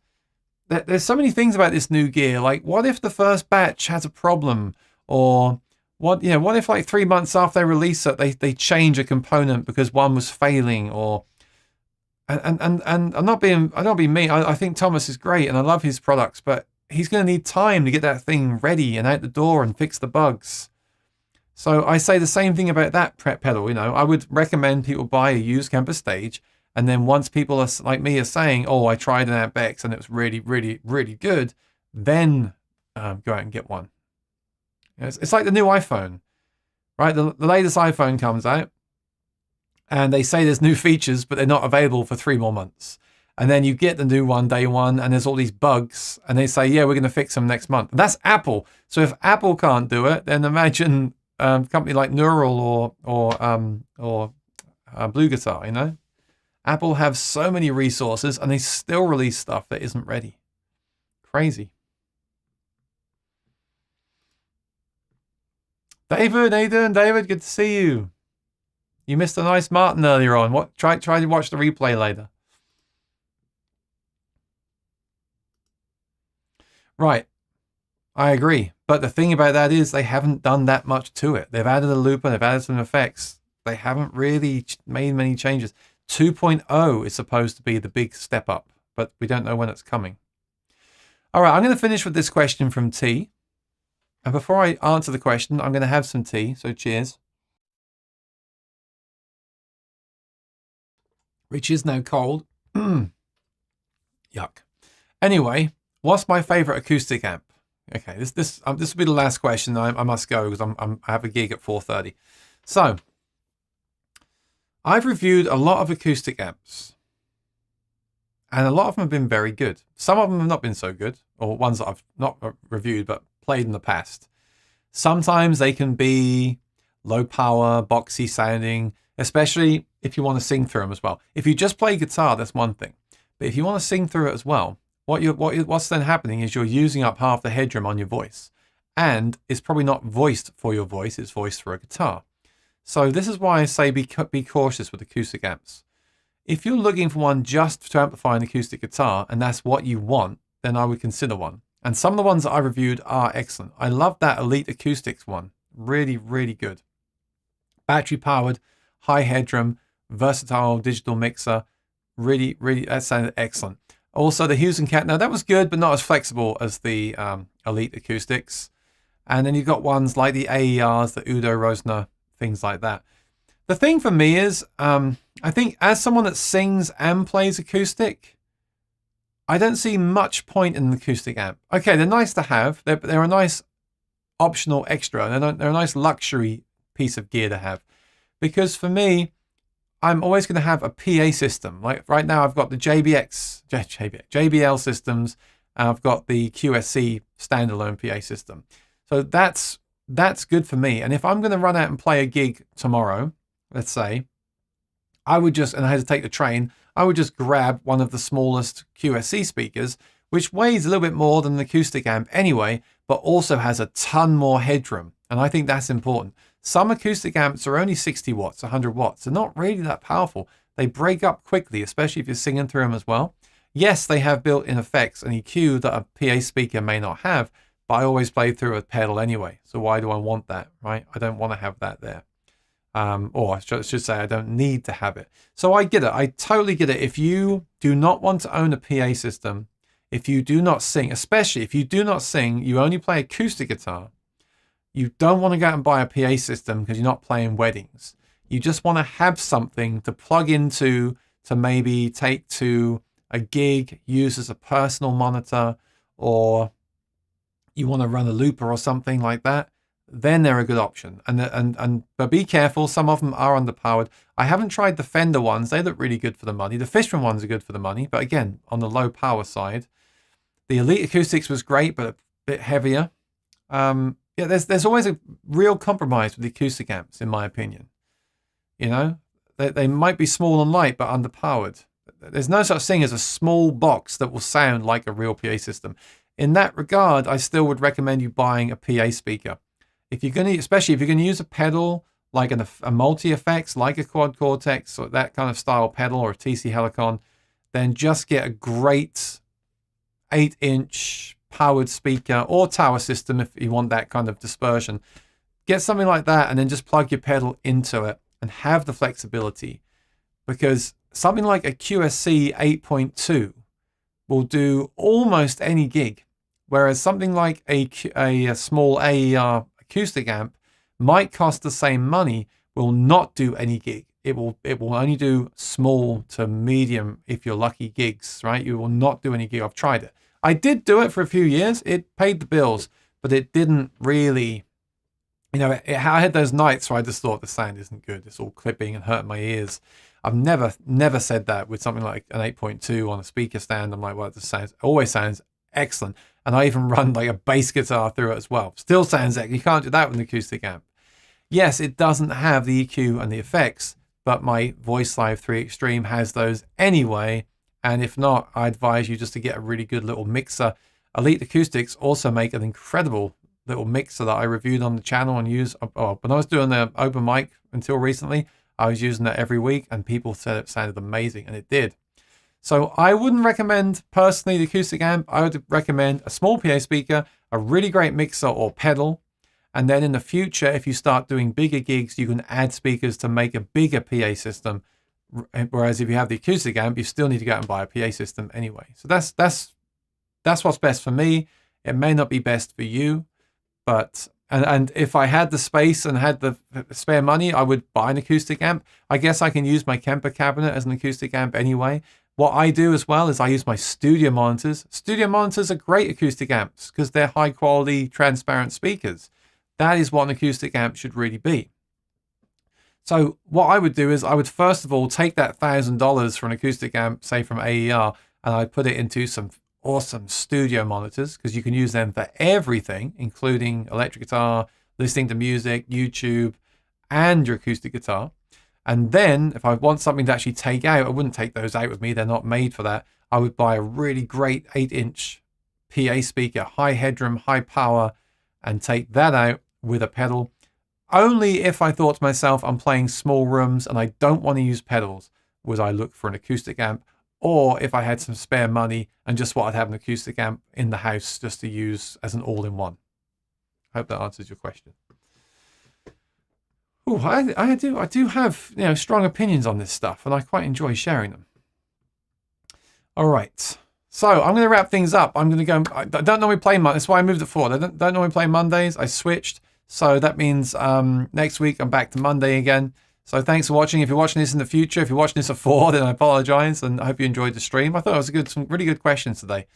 there's so many things about this new gear. Like, what if the first batch has a problem, or what if like 3 months after they release it, they change a component because one was failing, or and I'm not being mean. I think Thomas is great and I love his products, but he's going to need time to get that thing ready and out the door and fix the bugs. So I say the same thing about that pedal. I would recommend people buy a used Kemper Stage, and then once people are like me are saying, "Oh, I tried an Amp X and it was really, really, really good," then go out and get one. It's like the new iPhone, right? The latest iPhone comes out, and they say there's new features, but they're not available for 3 more months. And then you get the new one day one, and there's all these bugs, and they say, yeah, we're going to fix them next month. And that's Apple. So if Apple can't do it, then imagine a company like Neural or Blue Guitar, Apple have so many resources, and they still release stuff that isn't ready. Crazy. David, how you doing, David? Good to see you. You missed a nice Martin earlier on. Try to watch the replay later. Right, I agree. But the thing about that is they haven't done that much to it. They've added a looper, they've added some effects. They haven't really made many changes. 2.0 is supposed to be the big step up, but we don't know when it's coming. All right, I'm going to finish with this question from T. And before I answer the question, I'm going to have some tea. So cheers. Which is now cold. Yuck. Anyway, what's my favorite acoustic amp? Okay, this will be the last question. I must go because I have a gig at 4:30. So, I've reviewed a lot of acoustic amps, and a lot of them have been very good. Some of them have not been so good, or ones that I've not reviewed but played in the past. Sometimes they can be low power, boxy sounding, especially if you want to sing through them as well. If you just play guitar, that's one thing, but if you want to sing through it as well, what's then happening is you're using up half the headroom on your voice, and it's probably not voiced for your voice, it's voiced for a guitar. So this is why I say be cautious with acoustic amps. If you're looking for one just to amplify an acoustic guitar, and that's what you want, then I would consider one. And some of the ones that I reviewed are excellent. I love that Elite Acoustics one. Really, really good. Battery powered, high headroom, versatile digital mixer. Really, really, that sounded excellent. Also the Hughes & Cat, now that was good, but not as flexible as the Elite Acoustics. And then you've got ones like the AERs, the Udo Rosner, things like that. The thing for me is, I think as someone that sings and plays acoustic, I don't see much point in an acoustic amp. Okay, they're nice to have. They're a nice optional extra. They're a nice luxury piece of gear to have. Because for me, I'm always going to have a PA system. Like right now, I've got the JBL systems. And I've got the QSC standalone PA system. So that's good for me. And if I'm going to run out and play a gig tomorrow, let's say, I would just, and I had to take the train, I would just grab one of the smallest QSC speakers, which weighs a little bit more than an acoustic amp anyway, but also has a ton more headroom. And I think that's important. Some acoustic amps are only 60 watts, 100 watts. They're not really that powerful. They break up quickly, especially if you're singing through them as well. Yes, they have built-in effects and EQ that a PA speaker may not have, but I always play through a pedal anyway. So why do I want that, right? I don't want to have that there. Or I should say I don't need to have it. So I get it. I totally get it. If you do not want to own a PA system, if you do not sing, especially if you do not sing, you only play acoustic guitar, you don't want to go out and buy a PA system because you're not playing weddings. You just want to have something to plug into, to maybe take to a gig, use as a personal monitor, or you want to run a looper or something like that. Then they're a good option. But be careful, some of them are underpowered. I haven't tried the Fender ones. They look really good for the money. The Fishman ones are good for the money, but again, on the low power side. The Elite Acoustics was great, but a bit heavier. Yeah, there's always a real compromise with the acoustic amps, in my opinion. You know, they might be small and light, but underpowered. There's no such thing as a small box that will sound like a real PA system. In that regard, I still would recommend you buying a PA speaker. If you're going to, especially if you're going to use a pedal like a multi-effects, like a Quad Cortex or that kind of style pedal, or a TC Helicon, then just get a great 8-inch powered speaker or tower system if you want that kind of dispersion. Get something like that and then just plug your pedal into it and have the flexibility, because something like a QSC 8.2 will do almost any gig, whereas something like a small AER acoustic amp might cost the same money, will not do any gig. It will only do small to medium, if you're lucky, gigs, right? You will not do any gig. I've tried it. I did do it for a few years. It paid the bills, but it didn't really, you know, I had those nights where I just thought the sound isn't good. It's all clipping and hurting my ears. I've never said that with something like an 8.2 on a speaker stand. I'm like, well, this always sounds excellent. And I even run like a bass guitar through it as well. Still sounds excellent. You can't do that with an acoustic amp. Yes, it doesn't have the EQ and the effects, but my Voice Live 3 Extreme has those anyway. And if not, I advise you just to get a really good little mixer. Elite Acoustics also make an incredible little mixer that I reviewed on the channel and use. When I was doing the open mic until recently, I was using that every week and people said it sounded amazing, and it did. So I wouldn't recommend personally the acoustic amp. I would recommend a small PA speaker, a really great mixer or pedal. And then in the future, if you start doing bigger gigs, you can add speakers to make a bigger PA system. Whereas if you have the acoustic amp, you still need to go out and buy a PA system anyway. So that's what's best for me. It may not be best for you, but and if I had the space and had the spare money, I would buy an acoustic amp. I guess I can use my Kemper cabinet as an acoustic amp anyway. What I do as well is I use my studio monitors. Studio monitors are great acoustic amps because they're high quality, transparent speakers. That is what an acoustic amp should really be. So what I would do is I would first of all take that $1,000 for an acoustic amp, say from AER, and I'd put it into some awesome studio monitors, because you can use them for everything, including electric guitar, listening to music, YouTube, and your acoustic guitar. And then if I want something to actually take out, I wouldn't take those out with me. They're not made for that. I would buy a really great 8-inch PA speaker, high headroom, high power, and take that out with a pedal. Only if I thought to myself, I'm playing small rooms and I don't want to use pedals, would I look for an acoustic amp, or if I had some spare money and just wanted to have an acoustic amp in the house just to use as an all-in-one. I hope that answers your question. Ooh, I do have, you know, strong opinions on this stuff, and I quite enjoy sharing them. All right. So I'm going to wrap things up. I'm going to go. I don't normally play Mondays. That's why I moved it forward. I don't normally play Mondays. I switched. So that means next week I'm back to Monday again. So thanks for watching. If you're watching this in the future, if you're watching this at 4, then I apologize, and I hope you enjoyed the stream. I thought it was some really good questions today.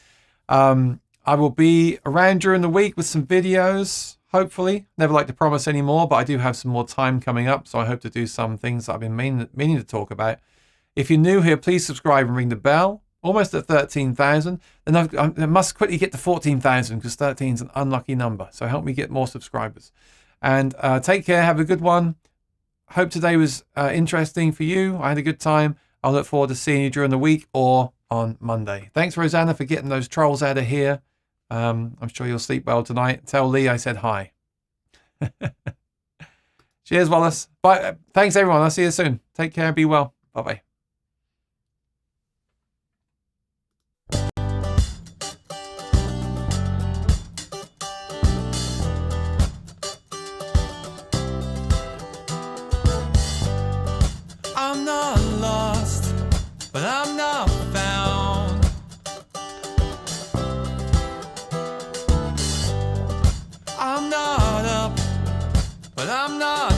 I will be around during the week with some videos, hopefully. Never like to promise anymore, but I do have some more time coming up, so I hope to do some things that I've been meaning to talk about. If you're new here, please subscribe and ring the bell. Almost at 13,000. Then I must quickly get to 14,000 because 13 is an unlucky number. So help me get more subscribers. And take care. Have a good one. hope today was interesting for you. I had a good time. I look forward to seeing you during the week or on Monday. Thanks, Rosanna, for getting those trolls out of here. I'm sure you'll sleep well tonight. Tell Lee I said hi. Cheers, Wallace. Bye. Thanks, everyone. I'll see you soon. Take care. Be well. Bye-bye. I'm not lost, but I'm not found. I'm not up, but I'm not